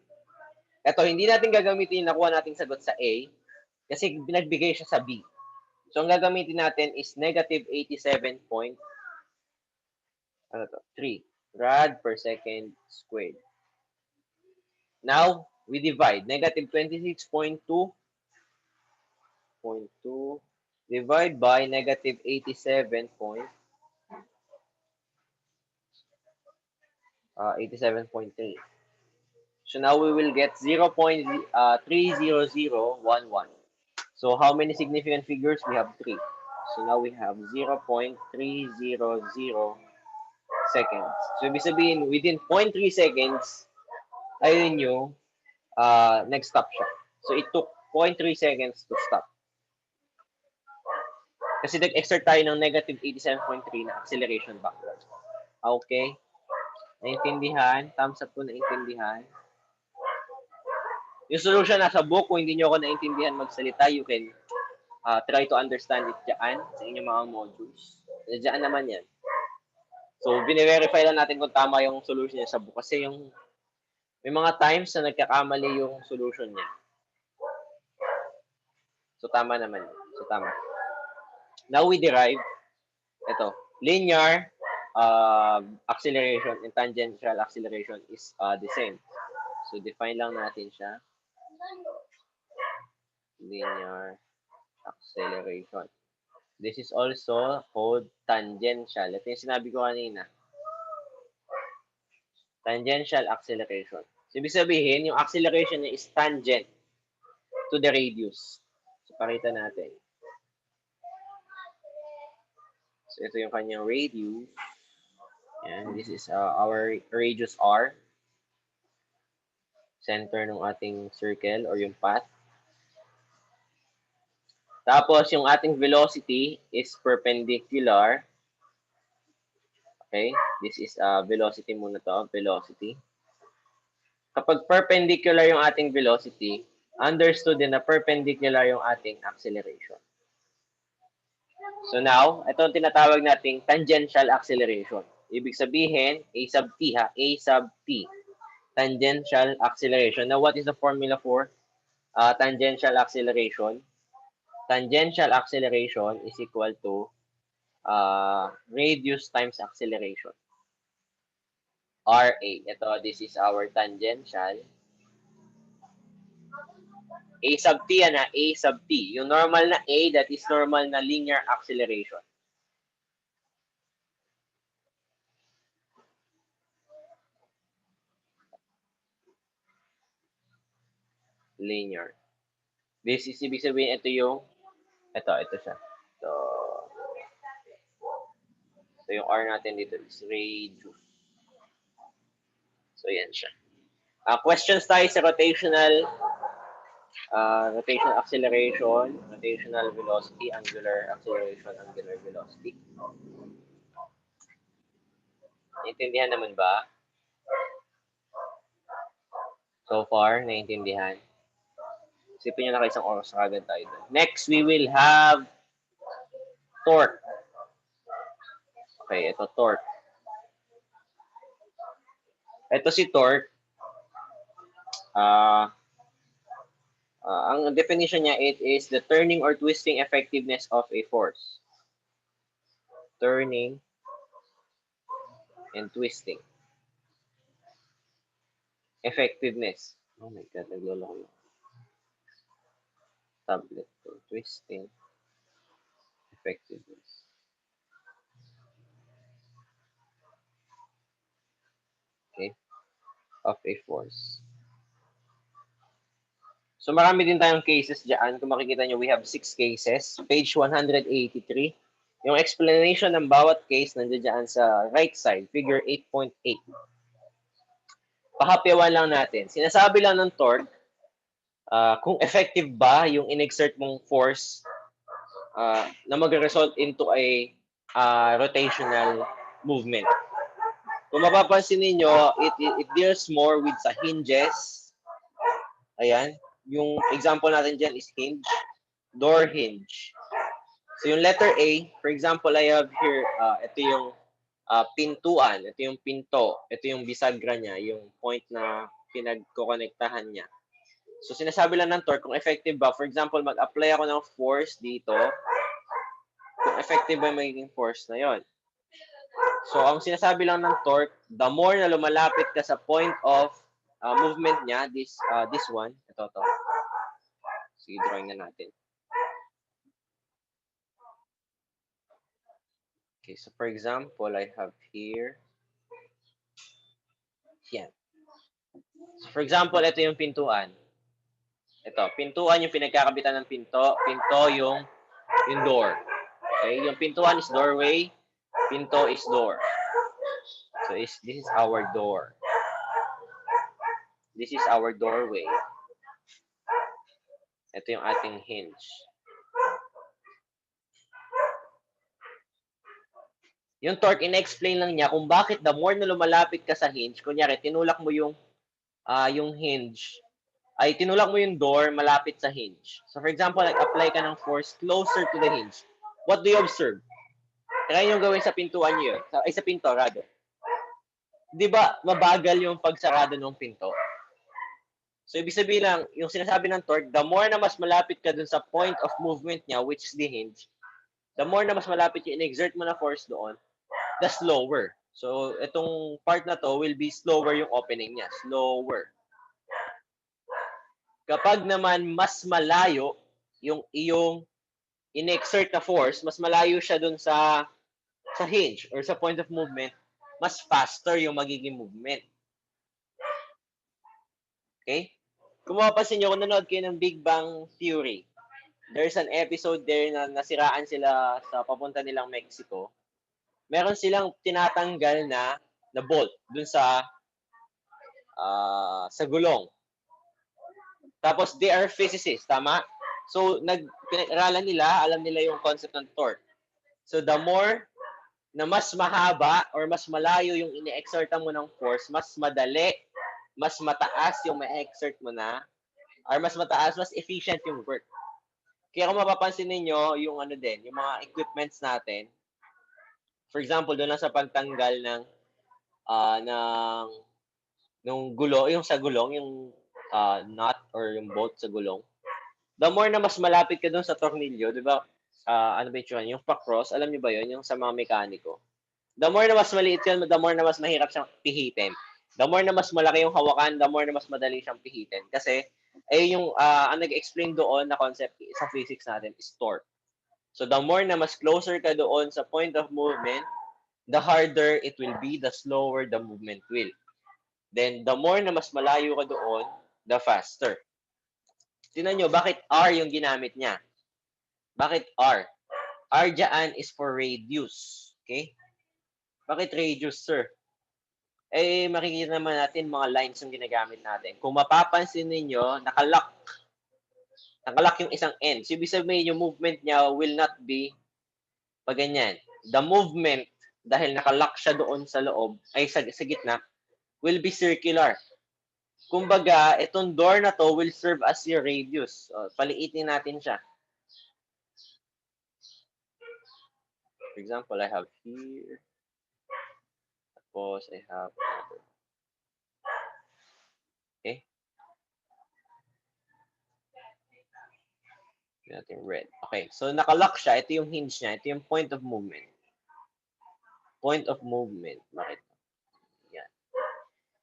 ito, hindi natin gagamitin yung nakuha nating sagot sa A kasi pinagbigay siya sa B. So, ang gagamitin natin is negative 87.3 rad per second squared. Now, we divide. Negative 26.2 divide by negative 87.3. So now we will get 0.30011. So how many significant figures? We have 3. So now we have 0.300 seconds. So ibig sabihin, within 0.3 seconds, ayun yung nag-stop siya. So it took 0.3 seconds to stop. Kasi nag-exert tayo ng negative 87.3 na acceleration backward. Okay? Naintindihan? Thumbs up po, naintindihan? Yung solution nasa book, kung hindi nyo ako naintindihan magsalita, you can try to understand it dyan sa inyong mga modules. Dyan naman yan. So, bine-verify lang natin kung tama yung solution niya sa book. Kasi yung may mga times na nagkakamali yung solution niya. So, tama naman yun. So, tama. Now, we derive, ito, linear acceleration and tangential acceleration is the same. So, define lang natin siya. Linear acceleration. This is also called tangential. Ito yung sinabi ko kanina. Tangential acceleration. So, ibig sabihin, yung acceleration niya is tangent to the radius. So, pakita natin. So, ito yung kanyang radius. Yan, this is our radius R. Center ng ating circle or yung path. Tapos, yung ating velocity is perpendicular. Okay? This is velocity muna to. Velocity. Kapag perpendicular yung ating velocity, understood din na perpendicular yung ating acceleration. So now, ito ang tinatawag nating tangential acceleration. Ibig sabihin, A sub t ha, A sub t. Tangential acceleration. Now, what is the formula for tangential acceleration? Tangential acceleration is equal to radius times acceleration. RA. Ito, this is our tangential. A sub t yan ha, A sub t. Yung normal na A, that is normal na linear acceleration. Linear. This is, ibig sabihin, ito yung, ito siya. So yung R natin dito is radius. So, yan siya. Questions tayo sa rotational acceleration, rotational velocity, angular acceleration, angular velocity. Naintindihan naman ba? So far, naintindihan? Isipin nyo na kayo isang oras na kagad tayo doon. Next, we will have torque. Okay, ito torque. Ito si torque. Ang definition niya, it is the turning or twisting effectiveness of a force. Turning and twisting. Effectiveness. Oh my God, nagloloko. Tablet to twisting. Effectiveness. Okay. Of a force. So marami din tayong cases dyan. Kung makikita nyo, we have 6 cases. Page 183. Yung explanation ng bawat case nandiyan dyan sa right side, figure 8.8. Pahapyawan lang natin. Sinasabi lang ng torque, kung effective ba yung in-exert mong force na mag-result into a rotational movement. Kung mapapansin ninyo, it deals more with sa hinges. Ayan. Yung example natin dyan is hinge. Door hinge. So yung letter A, for example, I have here, ito yung pintuan. Ito yung pinto. Ito yung bisagra niya, yung point na pinagkokonektahan niya. So sinasabi lang ng torque, kung effective ba, for example, mag-apply ako ng force dito, kung effective ba yung magiging force na yon. So, ang sinasabi lang ng torque, the more na lumalapit ka sa point of movement niya, this one, ito. Sige, drawing na natin. Okay, so for example, I have here, yan. So for example, ito yung pintuan. Ito, pintuan yung pinagkakabitan ng pinto. Pinto yung door. Okay, yung pintuan is doorway. Pinto is door. So this is our door. This is our doorway. Ito yung ating hinge. Yung torque, ina-explain lang niya kung bakit the more na lumalapit ka sa hinge, kunyari, tinulak mo yung hinge, ay tinulak mo yung door malapit sa hinge. So for example, nag-apply ka ng force closer to the hinge. What do you observe? Try nyo gawin sa pintuan nyo yun. Sa pinto, rather. Di ba mabagal yung pagsarado ng pinto? So ibig sabihin lang, yung sinasabi ng torque, the more na mas malapit ka dun sa point of movement niya, which is the hinge, the more na mas malapit yung in-exert mo na force doon, the slower. So, itong part na to will be slower yung opening niya. Slower. Kapag naman mas malayo yung iyong in-exert na force, mas malayo siya dun sa hinge or sa point of movement, mas faster yung magiging movement. Okay? Kung mapapansin nyo, kung nanood kayo ng Big Bang Theory, there's an episode there na nasiraan sila sa papunta nilang Mexico. Meron silang tinatanggal na bolt dun sa gulong. Tapos they are physicists, tama? So pinag-aralan nila, alam nila yung concept ng torque. So the more na mas mahaba or mas malayo yung ine-exertan mo ng force, mas madali, mas mataas yung ma-exert mo na, or mas mataas, mas efficient yung work. Kaya kung mapapansin niyo yung ano din, yung mga equipments natin, for example, doon lang sa pagtanggal nung gulo, yung sa gulong, yung nut or yung bolt sa gulong, the more na mas malapit ka doon sa tornilyo, di ba? Ano ba yun? Yung pa-cross, alam niyo ba yun? Yung sa mga mekaniko. The more na mas maliit yun, the more na mas mahirap siyang pihitin. The more na mas malaki yung hawakan, the more na mas madali siyang pihitin. Kasi, yung ang nag-explain doon na concept sa physics natin is torque. So, the more na mas closer ka doon sa point of movement, the harder it will be, the slower the movement will. Then, the more na mas malayo ka doon, the faster. Tingnan nyo, bakit R yung ginamit niya? Bakit R? R dyan is for radius. Okay? Bakit radius, sir? Makikita naman natin mga lines yung ginagamit natin. Kung mapapansin ninyo, nakalock yung isang end. So, ibig sabihin, yung movement niya will not be pag ganyan. The movement, dahil nakalock siya doon sa loob, ay sa gitna, will be circular. Kumbaga, itong door na to will serve as your radius. Paliitin natin siya. For example, I have here. Tapos, I have another. Okay? Natin red. Okay, so nakalock siya. Ito yung hinge niya. Ito yung point of movement. Point of movement. Bakit? Yan.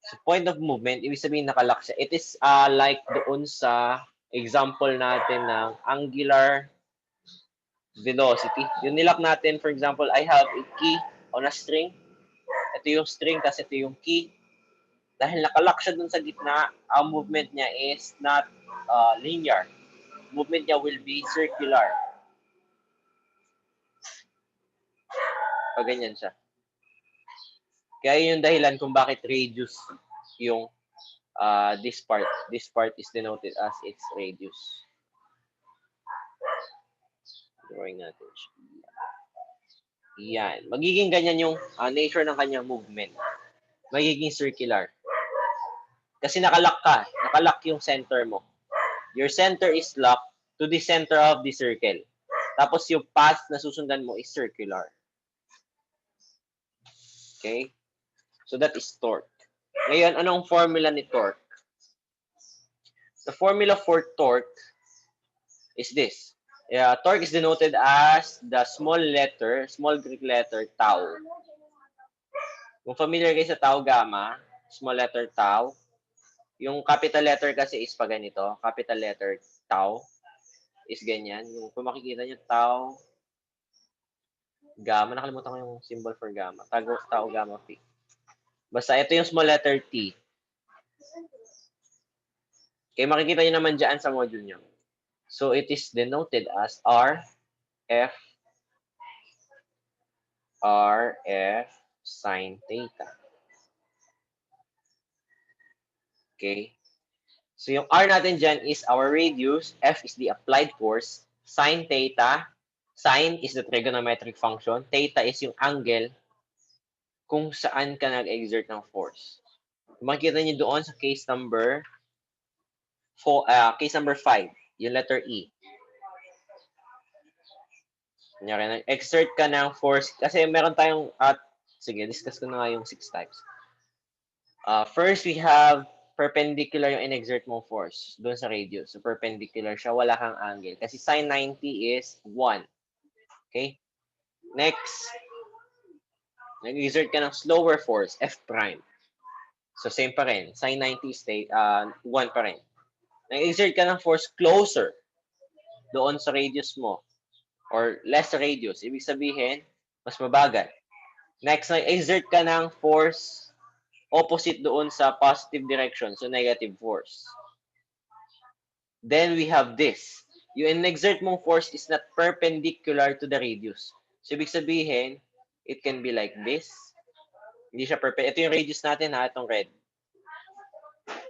So, point of movement, ibig sabihin nakalock siya. It is like doon sa example natin ng angular velocity. Yung nilock natin, for example, I have a key on a string. Ito yung string, kasi ito yung key. Dahil nakalock siya dun sa gitna, ang movement niya is not linear. Movement niya will be circular. Pag ganyan siya. Kaya yung dahilan kung bakit radius yung this part. This part is denoted as its radius. Drawing natin siya. Yan. Magiging ganyan yung nature ng kanyang movement. Magiging circular. Kasi nakalock ka. Nakalock yung center mo. Your center is locked to the center of the circle. Tapos yung path na susundan mo is circular. Okay? So that is torque. Ngayon, anong formula ni torque? The formula for torque is this. Torque is denoted as the small Greek letter tau. Kung familiar kayo sa tau gamma, small letter tau, yung capital letter kasi is pa ganito. Capital letter tau is ganyan. Yung kung makikita nyo, tau, Gamma, nakalimutan ko yung symbol for gamma. Tao gamma phi. Basta ito yung small letter t. Okay, makikita nyo naman dyan sa module nyo. So it is denoted as RF sine theta. Okay. So yung R natin dyan is our radius, F is the applied force, sine theta, sine is the trigonometric function, theta is yung angle kung saan ka nag-exert ng force. Makikita niyo doon sa case number 5, yung letter E. Kunyari, nag-exert ka ng force, kasi meron tayong, sige, discuss ko na nga yung 6 types. First, we have perpendicular yung in-exert mong force doon sa radius. So, perpendicular siya, wala kang angle. Kasi sine 90 is 1. Okay? Next, nag-exert ka ng slower force, F prime. So, same pa rin. Sine 90 is 1 pa rin. Nag-exert ka ng force closer doon sa radius mo or less radius. Ibig sabihin, mas mabagal. Next, nag-exert ka ng force opposite doon sa positive direction, so negative force. Then we have this. Yung in-exert mong force is not perpendicular to the radius. So, ibig sabihin, it can be like this. Hindi siya perpendicular. Ito yung radius natin, ha? Itong red.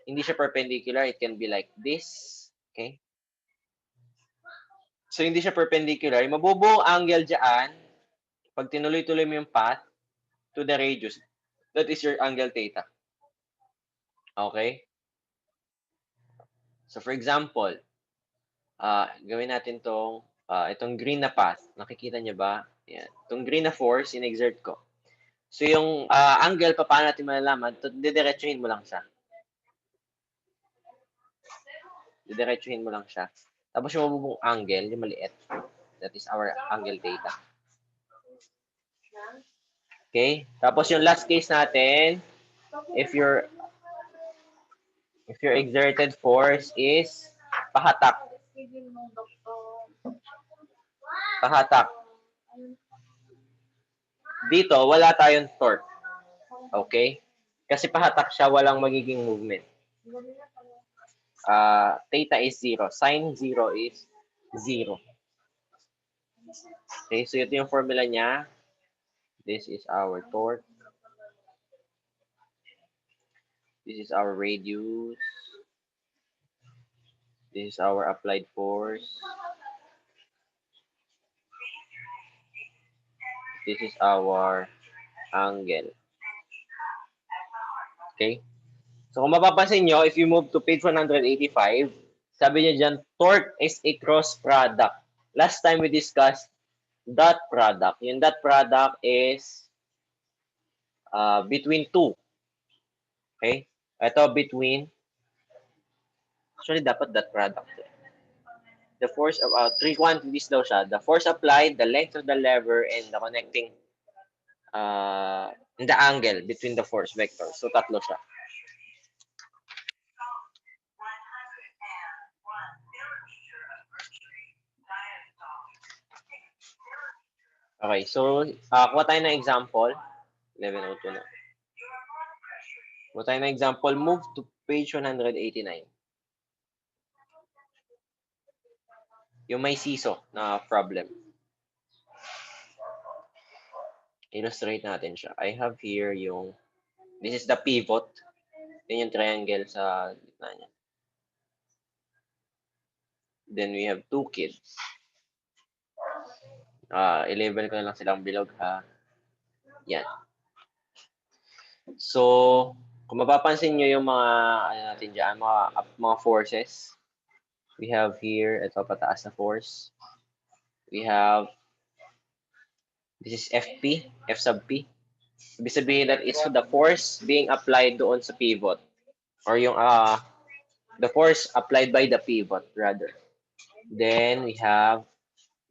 Hindi siya perpendicular. It can be like this. Okay? So, hindi siya perpendicular. Yung mabubuong angle dyan, pag tinuloy-tuloy mo yung path to the radius, that is your angle theta. Okay? So, for example, gawin natin itong green na path. Nakikita niyo ba? Yan. Itong green na force, in-exert ko. So, yung angle, paano natin malalaman? Didiretsuhin mo lang siya. Didiretsuhin mo lang siya. Tapos yung mabubong angle, yung maliit. That is our angle theta. Okay? Tapos yung last case natin, if your exerted force is pahatak. Pahatak. Dito, wala tayong torque. Okay? Kasi pahatak siya, walang magiging movement. Theta is 0. Sine 0 is 0. Okay, so ito yung formula niya. This is our torque. This is our radius. This is our applied force. This is our angle. Okay? So kung mapapansin nyo, if you move to page 185, sabi niya dyan, torque is a cross product. Last time we discussed dot product. Yung dot product is between two. Okay? Ito between, actually dapat dot product. The force of, three quantities daw siya. The force applied, the length of the lever, and the connecting, the angle between the force vectors. So tatlo siya. Okay, so kuha tayo ng example. 11:02 na. Kuha tayo ng example. Move to page 189. Yung may seesaw na problem. Illustrate natin siya. I have here yung, this is the pivot. Yan yung triangle sa gitna niya. Then we have two kids. I-label ko na lang silang bilog, ha. Yan. So, kung mapapansin nyo yung mga, ano natin dyan, mga forces. We have here, ito pataas na force. We have, this is FP, F sub P. Ibig sabihin that it's the force being applied doon sa pivot. Or yung, the force applied by the pivot, rather. Then, we have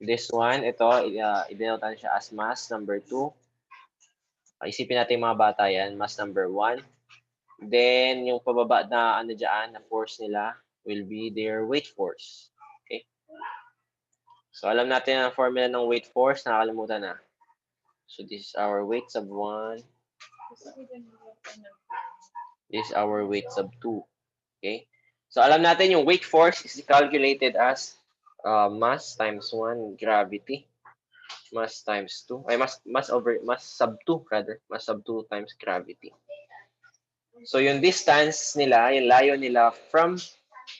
this one. Ito, i-denotan siya as mass number 2. Isipin natin mga bata yan, mass number 1. Then, yung pababa na ano dyan, na force nila will be their weight force. Okay? So, alam natin ang formula ng weight force. Nakakalimutan na. So this is our weight sub 1. This is our weight sub 2. Okay? So alam natin yung weight force is calculated as mass times 1 gravity. Mass times 2. Ay, mass sub 2 rather. Mass sub 2 times gravity. So yung distance nila, yung layo nila from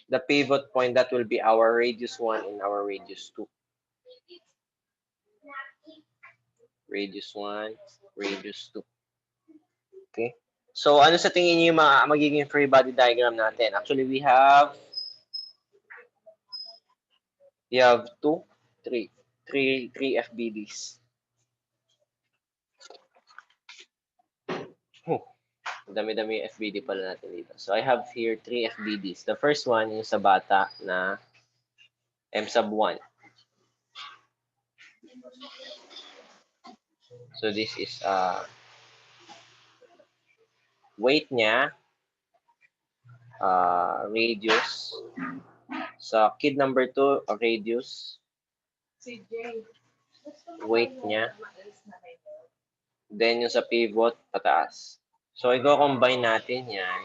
the pivot point, that will be our radius 1 and our radius 2. Radius 1, radius 2. Okay? So ano sa tingin niyo yung magiging free body diagram natin? Actually, we have 3 FBDs. Dami-dami FBD pala natin dito. So I have here 3 FBDs. The first one yung sa bata na M sub 1. So this is weight niya, radius. Sa kid number 2, radius, weight niya. Then yung sa pivot, pataas. So i-combine natin yan.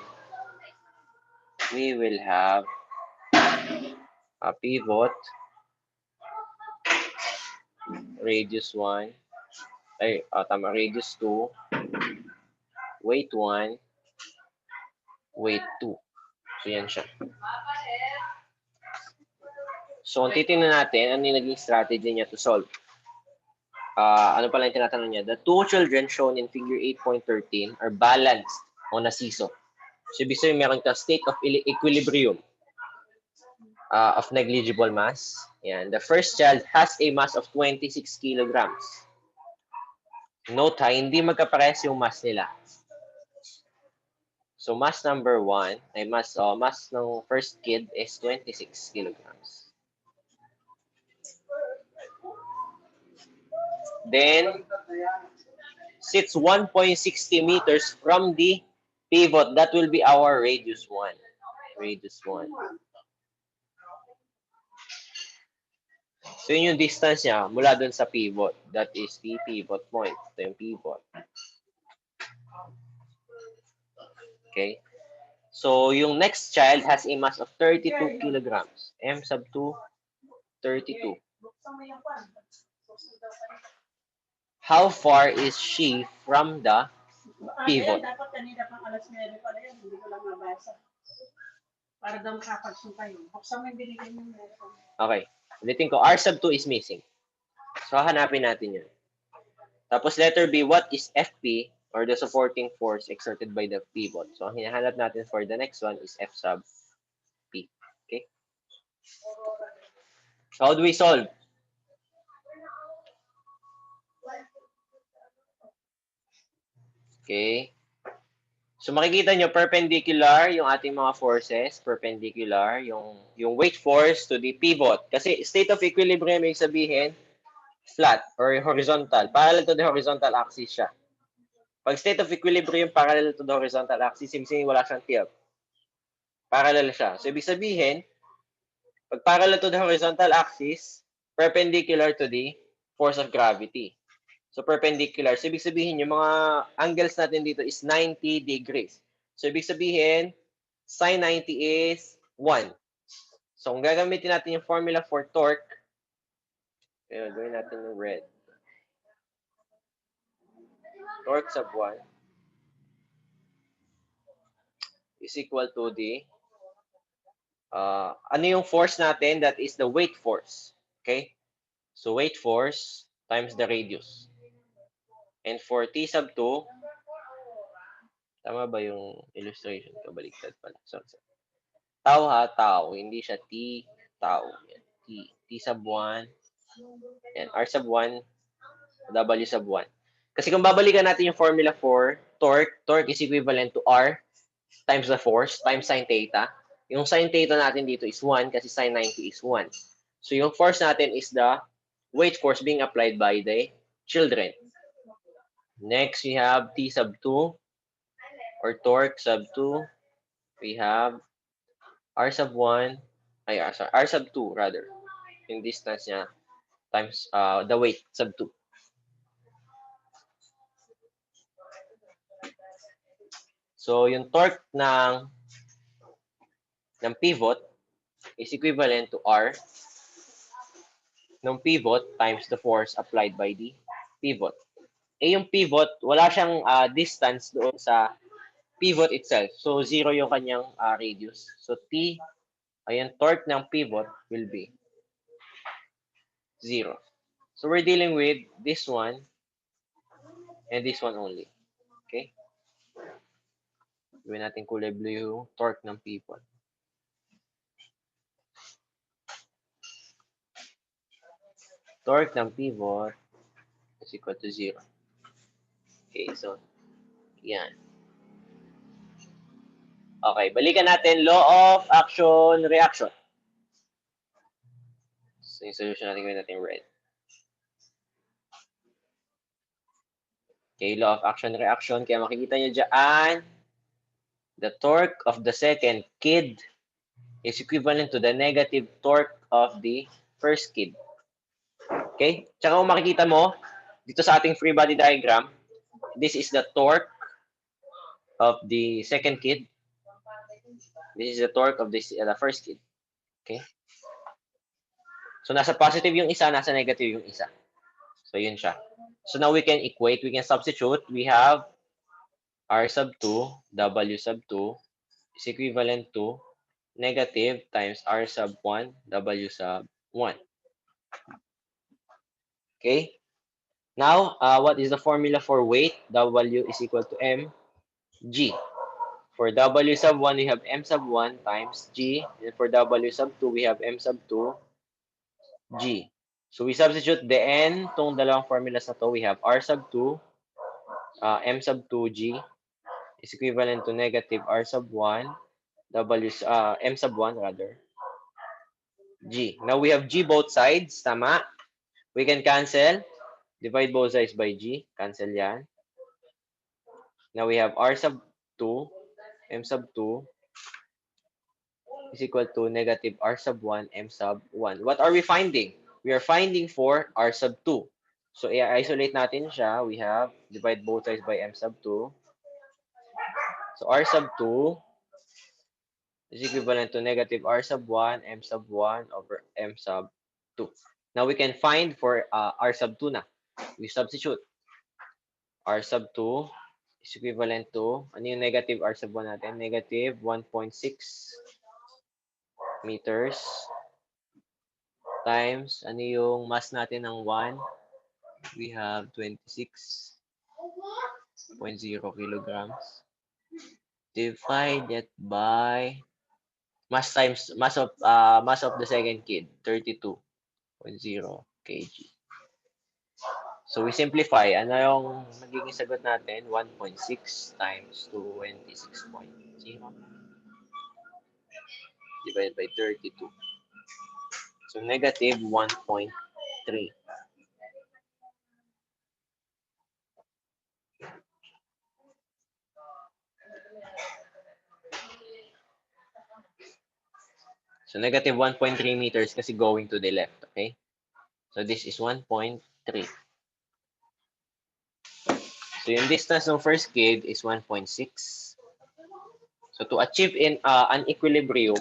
We will have a pivot, radius 1, radius 2, weight 1, weight 2. So yan siya. So kung titingnan natin, ano yung naging strategy niya to solve? Ano pala yung tinatanong niya? The two children shown in figure 8.13 are balanced on a seesaw. So ibig sabihin meron ka state of equilibrium of negligible mass. Yan. The first child has a mass of 26 kilograms. Note ha, hindi magkaparehas yung mass nila. So mass number 1, ay mass ng first kid is 26 kilograms. Then sits 1.60 meters from the pivot. That will be our radius 1. Radius 1. So yun yung distance niya mula dun sa pivot. That is the pivot point. Ito yung pivot. Okay. So yung next child has a mass of 32 kilograms. M sub 2, 32. How far is she from the pivot? Dapat kanina pang alas 9 pala yan, hindi ko lang mabasa. Para daw makapagsuka yun. Buksan mo yung binigay mo. Okay. Ulitin ko, R sub 2 is missing. So, hanapin natin yun. Tapos, letter B, what is FP, or the supporting force exerted by the pivot? So, ang hinahanap natin for the next one is F sub P. Okay? So, how do we solve? Okay. So makikita nyo, perpendicular yung ating mga forces, perpendicular, yung weight force to the pivot. Kasi state of equilibrium, may sabihin, flat or horizontal. Parallel to the horizontal axis siya. Pag state of equilibrium, parallel to the horizontal axis, ibig sabihin wala siyang tilt. Parallel siya. So ibig sabihin, pag parallel to the horizontal axis, perpendicular to the force of gravity. So, perpendicular. So, ibig sabihin, yung mga angles natin dito is 90 degrees. So, ibig sabihin, sin 90 is 1. So, kung gagamitin natin yung formula for torque, kaya gawin natin yung red. Torque sub 1 is equal to the, ano yung force natin? That is the weight force. Okay? So, weight force times the radius. And for T sub 2, tama ba yung illustration ko? Baliktad pala. Sorry. Tau ha, tau. Hindi siya T, tau. T sub 1. Yan, R sub 1, W sub 1. Kasi kung babalikan natin yung formula for torque is equivalent to R times the force times sin theta. Yung sin theta natin dito is 1 kasi sin 90 is 1. So yung force natin is the weight force being applied by the children. Next, we have T sub 2 or torque sub 2. We have R sub 1, R sub 2 rather. Yung distance niya times the weight sub 2. So, yung torque ng pivot is equivalent to R ng pivot times the force applied by the pivot. Yung pivot, wala siyang distance doon sa pivot itself. So, 0 yung kanyang radius. So, T, yung torque ng pivot will be 0. So, we're dealing with this one and this one only. Okay? Gawin natin kulay blue yung torque ng pivot. Torque ng pivot is equal to 0. Okay, so, yan. Okay, balikan natin law of action, reaction. So, yung solution natin gawin natin red. Okay, law of action, reaction. Kaya makikita nyo dyan, the torque of the second kid is equivalent to the negative torque of the first kid. Okay? Tsaka kung makikita mo, dito sa ating free body diagram, this is the torque of the second kid. This is the torque of the first kid. Okay? So, nasa positive yung isa, nasa negative yung isa. So, yun siya. So, now we can equate, we can substitute. We have R sub 2, W sub 2 is equivalent to negative times R sub 1, W sub 1. Okay? Now, what is the formula for weight? W is equal to mg. For W sub 1, we have m sub 1 times g. And for W sub 2, we have m sub 2 g. So, we substitute the n, tong dalawang formulas na to, we have R sub 2, m sub 2 g is equivalent to negative R sub 1, m sub 1 rather, g. Now, we have g both sides, tama? We can cancel. Divide both sides by g. Cancel yan. Now, we have R sub 2, m sub 2 is equal to negative R sub 1, m sub 1. What are we finding? We are finding for R sub 2. So, i-isolate natin siya. We have divide both sides by m sub 2. So, R sub 2 is equivalent to negative R sub 1, m sub 1 over m sub 2. Now, we can find for R sub 2 na. We substitute. R sub 2 is equivalent to, ano yung negative R sub 1 natin? Negative 1.6 meters times, ano yung mass natin ng 1? We have 26.0 kilograms divided by mass times mass of the second kid, 32.0 kg. So we simplify. Ano yung magiging sagot natin? 1.6 times 26.0 divided by 32. So negative 1.3. So negative 1.3 meters kasi going to the left. Okay? So this is 1.3. So yung distance ng first kid is 1.6. So to achieve an equilibrium,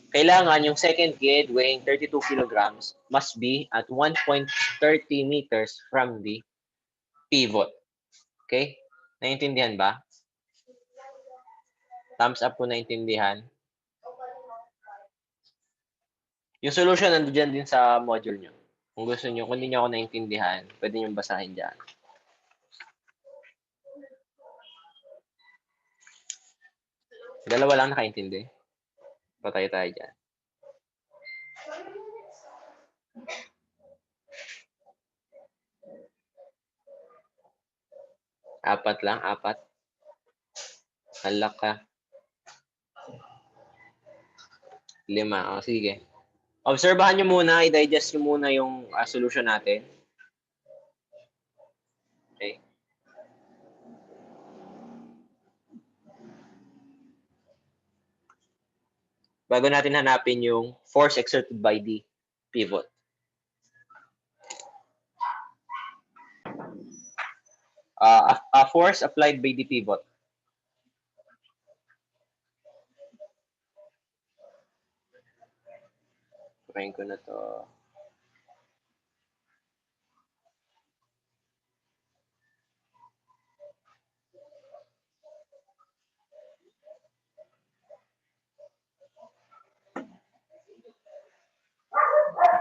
kailangan yung second kid weighing 32 kilograms must be at 1.30 meters from the pivot. Okay? Naintindihan ba? Thumbs up kung naintindihan. Yung solution nandiyan din sa module nyo. Kung gusto nyo, kung hindi nyo ako naintindihan, pwede nyo basahin dyan. Dalawa lang nakaintindi. Patay tayo dyan. Apat lang, apat. Halak ka. 5. O, sige. Obserbahan nyo muna, i-digest nyo muna yung solution natin. Okay. Bago natin hanapin yung force exerted by the pivot. A force applied by the pivot. Sirain ko na to.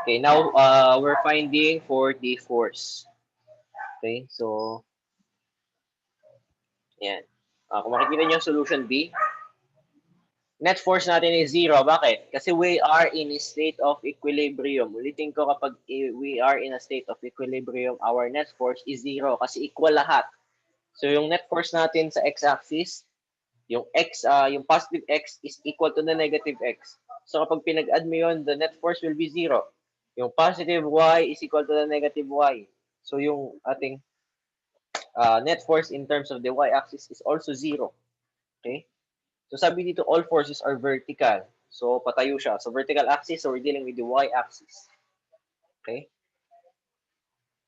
Okay, now we're finding for the force. Okay, so yan. Kung makikita niyo yung solution B, net force natin is 0. Bakit? Kasi we are in a state of equilibrium. Ulitin ko, kapag we are in a state of equilibrium, our net force is 0 kasi equal lahat. So yung net force natin sa x-axis, yung yung positive x is equal to the negative x. So kapag pinag-add mo yun, the net force will be 0. Yung positive y is equal to the negative y. So yung ating net force in terms of the y-axis is also 0. Okay? So sabi dito, all forces are vertical. So patayo siya. So vertical axis, so we're dealing with the y-axis. Okay?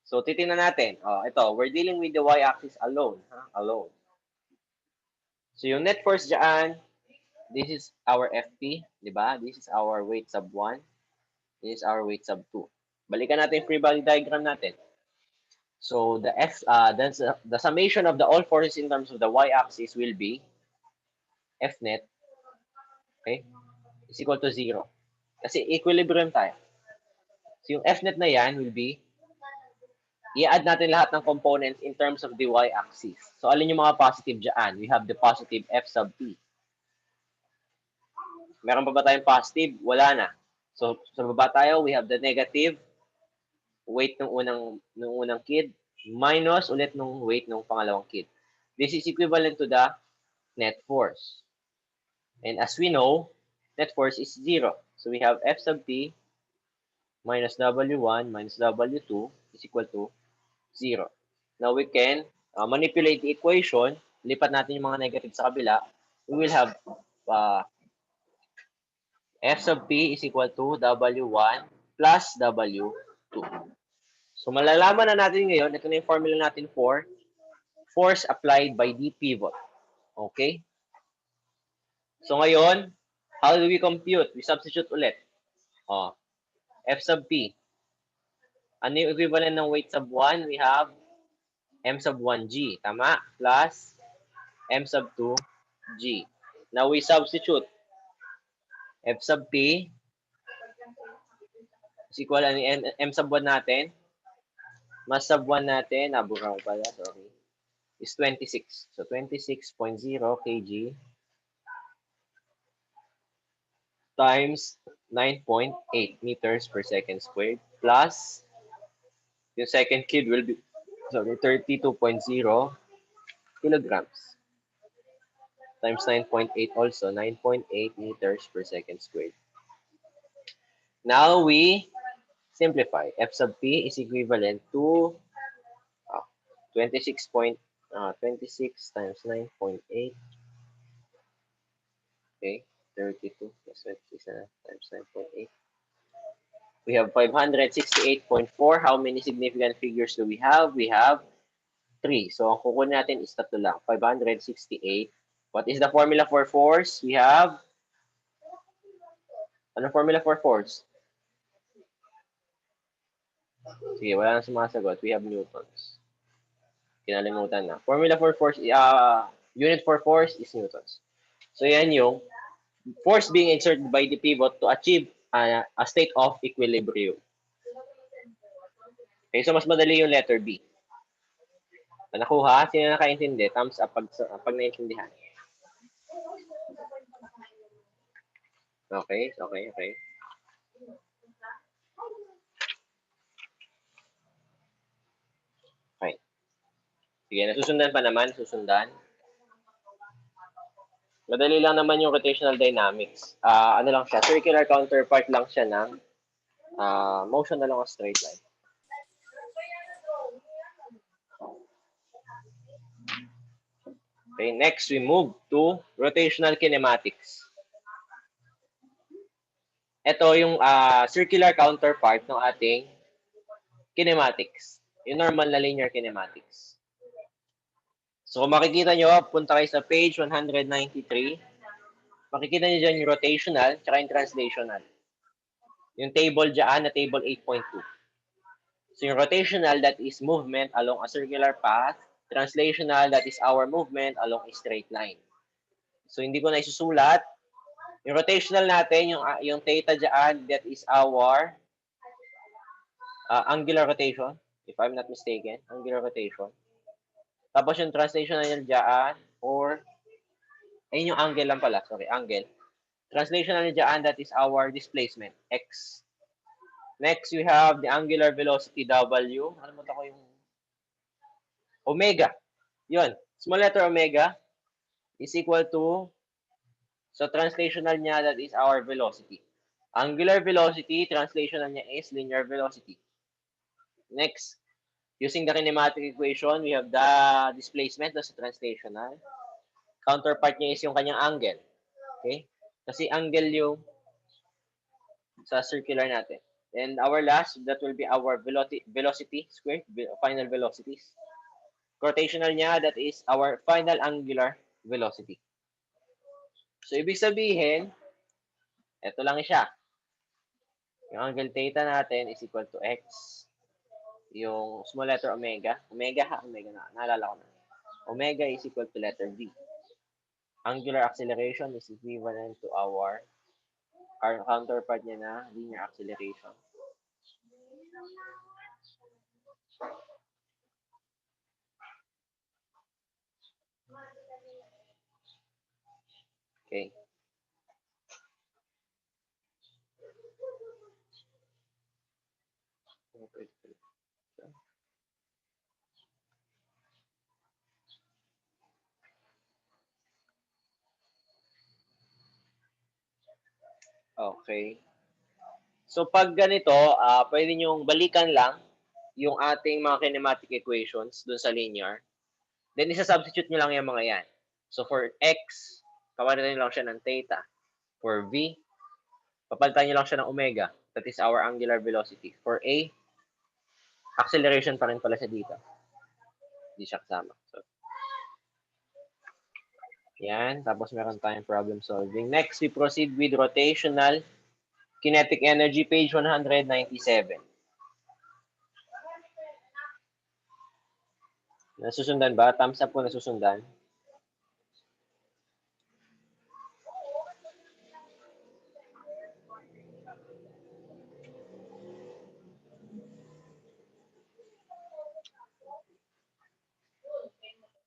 So titingnan natin. Ito, we're dealing with the y-axis alone. Alone. So yung net force dyan, this is our FP, di ba? This is our weight sub 1. This is our weight sub 2. Balikan natin yung free body diagram natin. So the the summation of the all forces in terms of the y-axis will be F net, okay, is equal to 0. Kasi equilibrium tayo. So yung F net na yan will be, i-add natin lahat ng components in terms of the y-axis. So alin yung mga positive dyan? We have the positive F sub P. Meron pa ba tayong positive? Wala na. So sa baba tayo, we have the negative weight ng unang kid minus ulit nung weight ng pangalawang kid. This is equivalent to the net force. And as we know, net force is 0. So we have F sub T minus W1 minus W2 is equal to 0. Now we can manipulate the equation. Lipat natin yung mga negative sa kabila. We will have F sub P is equal to W1 plus W2. So malalaman na natin ngayon, ito na yung formula natin for force applied by the pivot. Okay? So ngayon, how do we compute? We substitute ulit. F sub P. Ano yung equivalent ng weight sub 1? We have M sub 1G. Tama? Plus M sub 2G. Now we substitute. F sub P is equal to M sub 1 natin. Mas sub 1 natin. Nabura ko pala. Sorry. Is 26. So 26.0 kg times 9.8 meters per second squared plus yung second kid will be 32.0 kilograms times 9.8 also 9.8 meters per second squared. Now we simplify. F sub P is equivalent to 26 times 9.8. Okay, 32 plus 26 times 9.8. We have 568.4. How many significant figures do we have? We have 3. So ang kukunin natin is 3 lang. 568. What is the formula for force? We have, ano formula for force? Sige, wala na sumasagot. We have newtons. Kinalimutan na. Formula for force, unit for force is newtons. So yan yung force being exerted by the pivot to achieve a state of equilibrium. Okay, so mas madali yung letter B. Nakuha? Sino nakaintindi? Thumbs up pag naintindihan. Okay. Okay. Sige, nasusundan pa naman. Madali lang naman yung rotational dynamics. Ano lang siya? Circular counterpart lang siya ng motion along a straight line. Okay, next we move to rotational kinematics. Ito yung circular counterpart ng ating kinematics. Yung normal na linear kinematics. So kung makikita nyo, punta kayo sa page 193. Makikita nyo dyan yung rotational tsaka yung translational. Yung table dyan na table 8.2. So yung rotational, that is movement along a circular path. Translational, that is our movement along a straight line. So hindi ko na isusulat. Yung rotational natin, yung theta dyan, that is our angular rotation, if I'm not mistaken, angular rotation. Tapos yung translational dyan, or, ayun yung angle lang pala, sorry, angle. Translational dyan, that is our displacement, x. Next, we have the angular velocity, W. Nakalimutan ko yung omega. Yun. Small letter omega is equal to, so translational niya, that is our velocity. Angular velocity, translational niya is linear velocity. Next, using the kinematic equation, we have the displacement, that's translational. Counterpart niya is yung kanyang angle. Okay? Kasi angle yung sa circular natin. And our last, that will be our velocity squared, final velocities. Rotational niya, that is our final angular velocity. So, ibig sabihin, ito lang siya. Yung angle theta natin is equal to x. Yung small letter omega. Omega na. Naalala ko na. Omega is equal to letter v. Angular acceleration is equivalent to our counterpart niya na linear acceleration. Okay. Okay. So, pag ganito, pwede nyong balikan lang yung ating mga kinematic equations dun sa linear. Then, isa-substitute nyo lang yung mga yan. So, for x, papalitan nyo lang siya ng theta. For v, papalitan nyo lang siya ng omega. That is our angular velocity. For a, acceleration pa rin pala siya dito. Hindi siya kasama. So, yan. Tapos, meron tayong problem solving. Next, we proceed with rotational kinetic energy, page 197. Nasusundan ba? Thumbs up po nasusundan.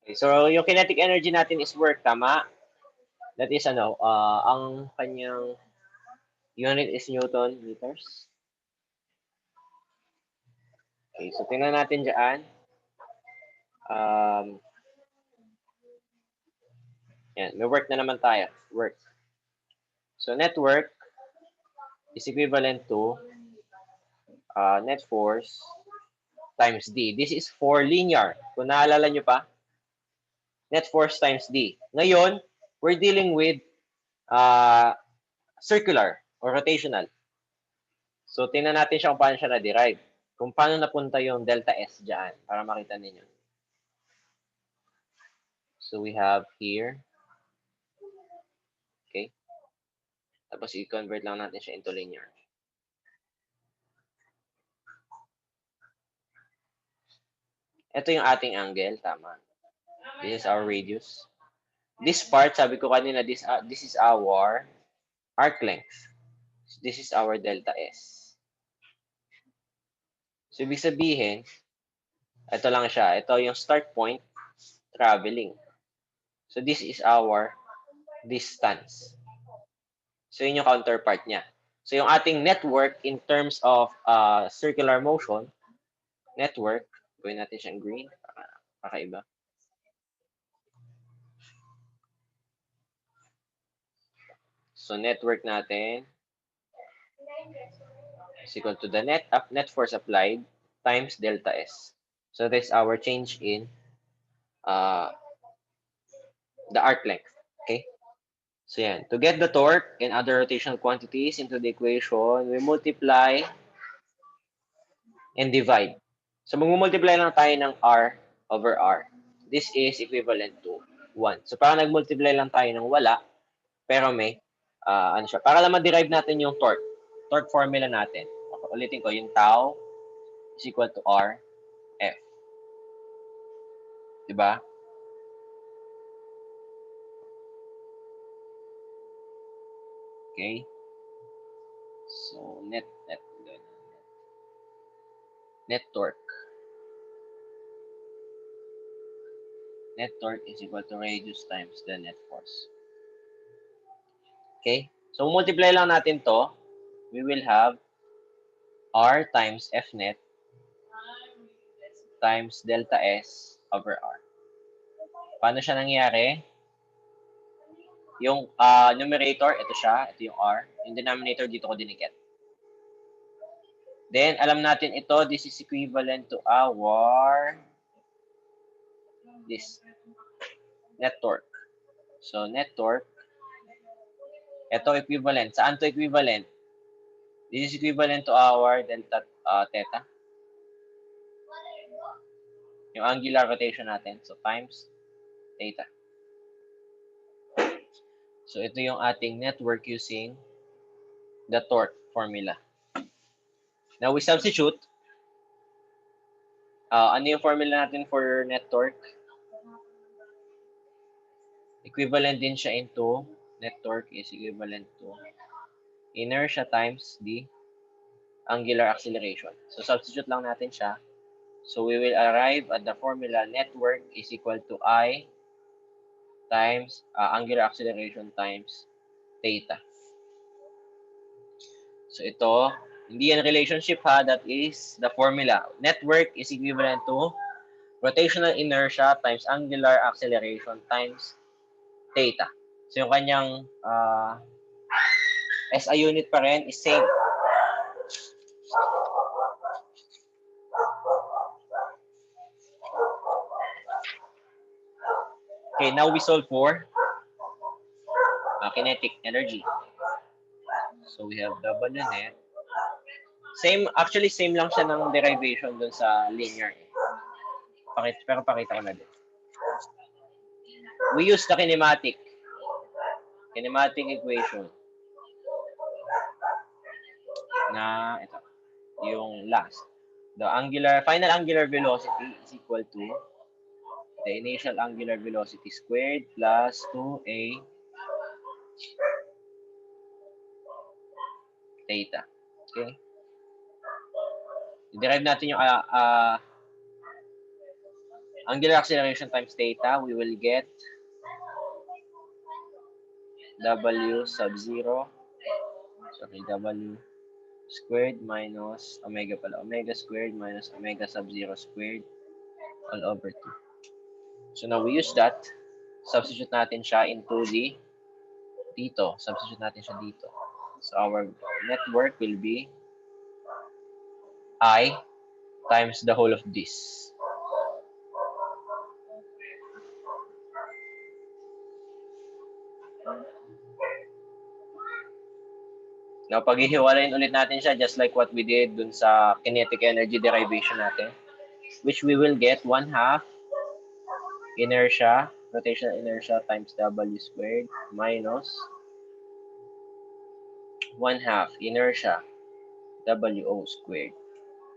Okay, so yung kinetic energy natin is work, tama? That is ang kanyang unit is Newton meters. Okay, so tingnan natin dyan. Yan, may work na naman tayo. Work. So net work is equivalent to net force times D. This is for linear. Kung naalala nyo pa, net force times D. Ngayon, we're dealing with circular or rotational. So, tingnan natin siya kung paano siya na-derive. Kung paano napunta yung delta S dyan para makita ninyo. So, we have here. Okay. Tapos, i-convert lang natin siya into linear. Ito yung ating angle. Tama. This is our radius. This part, sabi ko kanina, this is our arc length. This is our delta S. So, ibig sabihin, ito lang siya. Ito yung start point, traveling. So, this is our distance. So, yun yung counterpart niya. So, yung ating network in terms of circular motion, network, gawin natin siyang green, kakaiba. So, network natin is equal to the net force applied times delta S. So, that's our change in the arc length. Okay? So, yan. To get the torque and other rotational quantities into the equation, we multiply and divide. So, mag-multiply lang tayo ng R over R. This is equivalent to 1. So, parang nag-multiply lang tayo ng wala, pero may, ano siya, para lang ma-derive natin yung torque. torque formula natin. Ulitin ko, yung tau is equal to RF. Diba? Okay. So, net torque. Net torque is equal to radius times the net force. Okay? So, multiply lang natin to. We will have R times F net times delta S over R. Paano siya nangyari? Yung numerator, ito siya. Ito yung R. Yung denominator, dito ko dinikit. Then, alam natin ito, this is equivalent to our this net torque. So, net torque, ito equivalent. Saan to equivalent? This is equivalent to our delta theta. Yung angular rotation natin. So, times theta. So, ito yung ating network using the torque formula. Now, we substitute. Ano yung formula natin for net torque? Equivalent din siya into net torque is equivalent to inertia times the angular acceleration. So, substitute lang natin siya. So, we will arrive at the formula network is equal to I times angular acceleration times theta. So, ito, hindi yan relationship ha. That is the formula. Network is equivalent to rotational inertia times angular acceleration times theta. So, yung kanyang SI unit pa rin is same. Okay, now we solve for kinetic energy. So, we have W net. Same, actually, same lang siya ng derivation dun sa linear. Pero pakita ko na din. We use the kinematic equation na ito, yung last. The final angular velocity is equal to the initial angular velocity squared plus 2a theta. Okay? I-derive natin yung angular acceleration times theta. We will get W sub 0. Sorry, W squared minus omega pala. Omega squared minus omega sub 0 squared all over 2. So now we use that. Substitute natin siya into the dito. Substitute natin siya dito. So our network will be I times the whole of this. Now, pag-ihiwalayin ulit natin siya just like what we did dun sa kinetic energy derivation natin, which we will get 1/2 inertia, rotational inertia times W squared minus 1/2 inertia WO squared.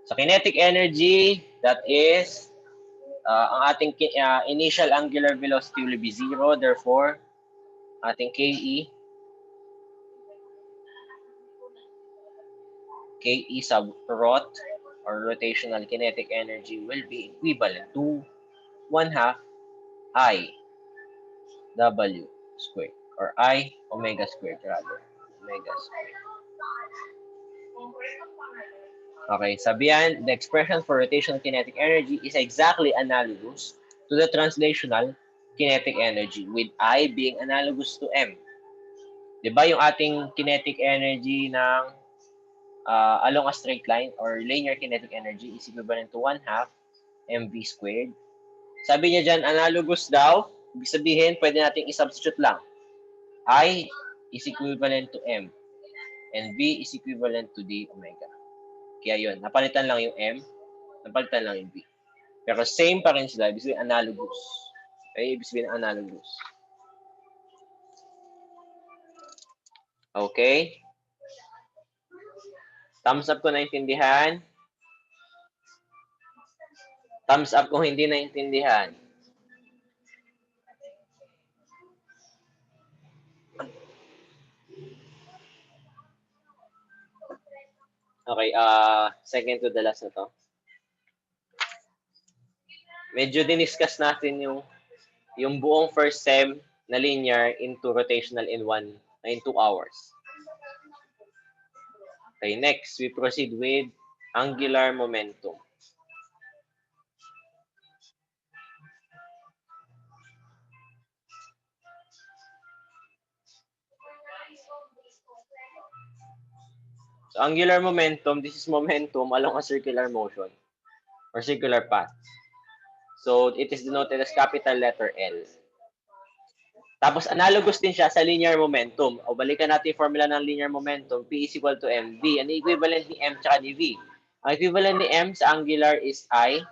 Sa kinetic energy, that is, ang ating initial angular velocity will be 0. Therefore, ating KE sub rot or rotational kinetic energy will be equivalent to 1/2 I W squared or I omega squared rather. Omega squared. Okay, sabihan, the expression for rotational kinetic energy is exactly analogous to the translational kinetic energy with I being analogous to M. Diba yung ating kinetic energy ng along a straight line or linear kinetic energy is equivalent to 1/2 mv squared. Sabi niya dyan, analogous daw. Ibig sabihin, pwede natin i-substitute lang. I is equivalent to M and V is equivalent to D omega. Kaya yun, napalitan lang yung M, napalitan lang yung V. Pero same pa rin sila, ibig sabihin analogous. Okay, ibig sabihin analogous. Okay? Thumbs up kung naintindihan. Thumbs up kung hindi naintindihan. Okay, second to the last na to. Medyo diniscuss natin yung buong first sem na linear into rotational in 2 hours. Okay, next, we proceed with angular momentum. So, angular momentum, this is momentum along a circular motion or circular path. So, it is denoted as capital letter L. Tapos, analogous din siya sa linear momentum. O, balikan natin yung formula ng linear momentum. P is equal to mv. Ano equivalent ni m tsaka ni v? Ang equivalent ni m sa angular is I.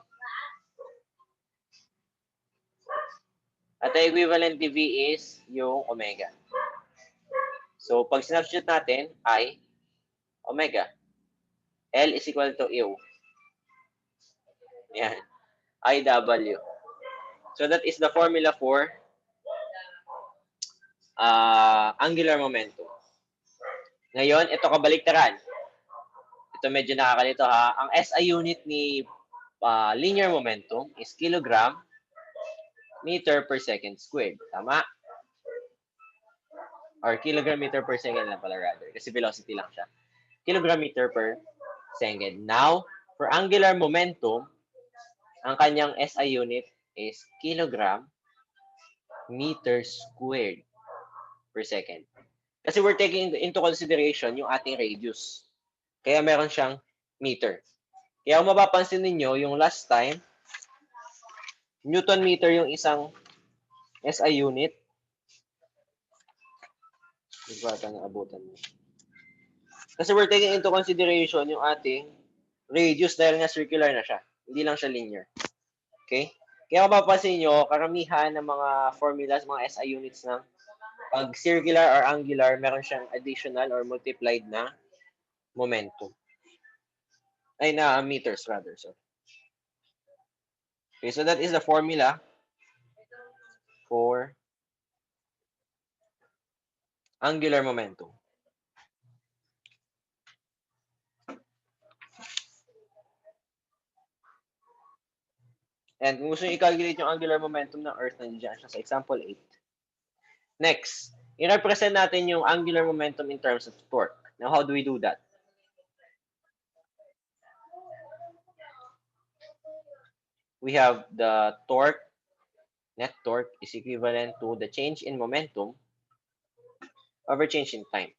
At ang equivalent ni v is yung omega. So, pag sinubstitute natin, I, omega. L is equal to U. Yan. IW. So, that is the formula for angular momentum. Ngayon, ito kabaliktaran. Ito medyo nakakalito ha. Ang SI unit ni linear momentum is kilogram meter per second squared. Tama? Or kilogram meter per second lang pala rather. Kasi velocity lang siya. Kilogram meter per second. Now, for angular momentum, ang kanyang SI unit is kilogram meter squared per second. Kasi we're taking into consideration yung ating radius. Kaya meron siyang meter. Kaya kung mapapansin ninyo, yung last time, Newton meter yung isang SI unit. Hindi ba ito naabutan mo? Kasi we're taking into consideration yung ating radius dahil nga circular na siya. Hindi lang siya linear. Okay? Kaya kung mapapansin nyo, karamihan ng mga formulas, mga SI units ng pag circular or angular, meron siyang additional or multiplied na momentum. Ay, na meters rather. So. Okay, so that is the formula for angular momentum. And kung gusto nyo i-calculate yung angular momentum ng Earth, nandiyan siya sa example 8. Next, i-represent natin yung angular momentum in terms of torque. Now, how do we do that? We have the torque, net torque is equivalent to the change in momentum over change in time.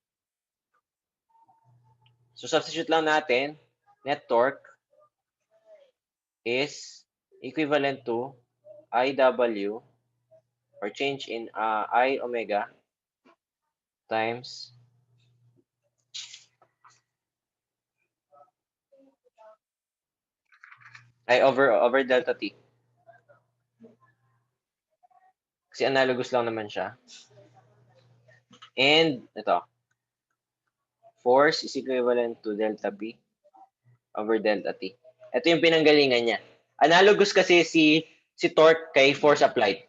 So, substitute lang natin, net torque is equivalent to IW or change in I omega times I over delta T. Kasi analogous lang naman siya. And ito, force is equivalent to delta P over delta T. Ito yung pinanggalingan niya. Analogous kasi si torque kay force applied.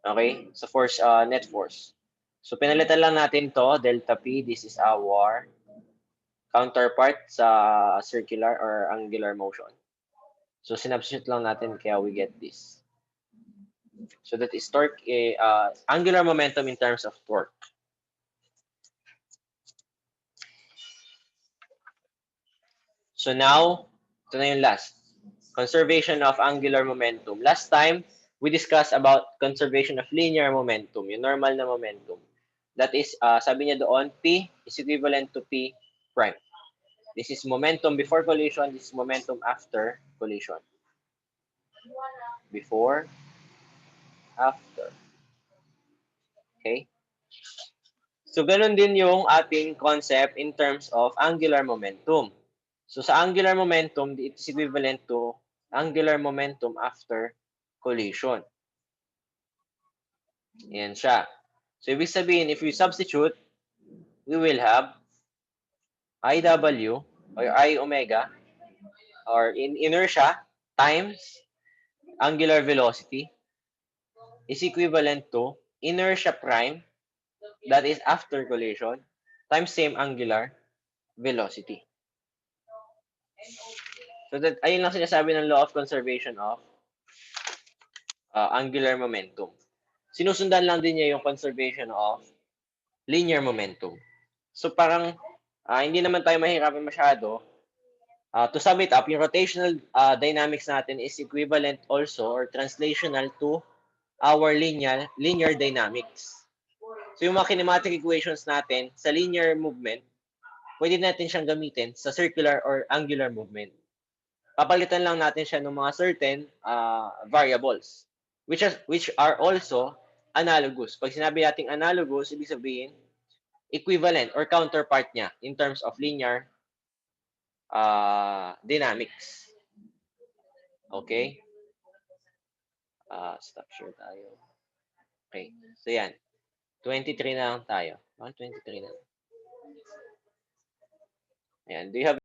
Okay? So force, net force. So pinalitan lang natin to, delta P, this is our counterpart sa circular or angular motion. So sinubstitute lang natin kaya we get this. So that is torque, angular momentum in terms of torque. So now, ito na yung last. Conservation of angular momentum. Last time, we discussed about conservation of linear momentum, yung normal na momentum. That is, sabi niya doon, P is equivalent to P prime. This is momentum before collision. This is momentum after collision. Before, after. Okay? So, ganun din yung ating concept in terms of angular momentum. So, sa angular momentum, it is equivalent to angular momentum after collision. Yan siya. So, ibig sabihin, if we substitute, we will have IW or I omega or in inertia times angular velocity is equivalent to inertia prime, that is after collision, times same angular velocity. So that ayun lang sinasabi ng law of conservation of angular momentum. Sinusundan lang din niya yung conservation of linear momentum. So parang hindi naman tayo mahirapan masyado. To sum it up, yung rotational dynamics natin is equivalent also or translational to our linear dynamics. So yung mga kinematic equations natin sa linear movement, pwede natin siyang gamitin sa circular or angular movement. Papalitan lang natin siya ng mga certain variables which are also analogous. Pag sinabi nating analogous, ibig sabihin equivalent or counterpart niya in terms of linear dynamics. Okay? Stop share tayo. Okay. So yan. 23 na lang tayo. 23 na lang. Ayan. Do you have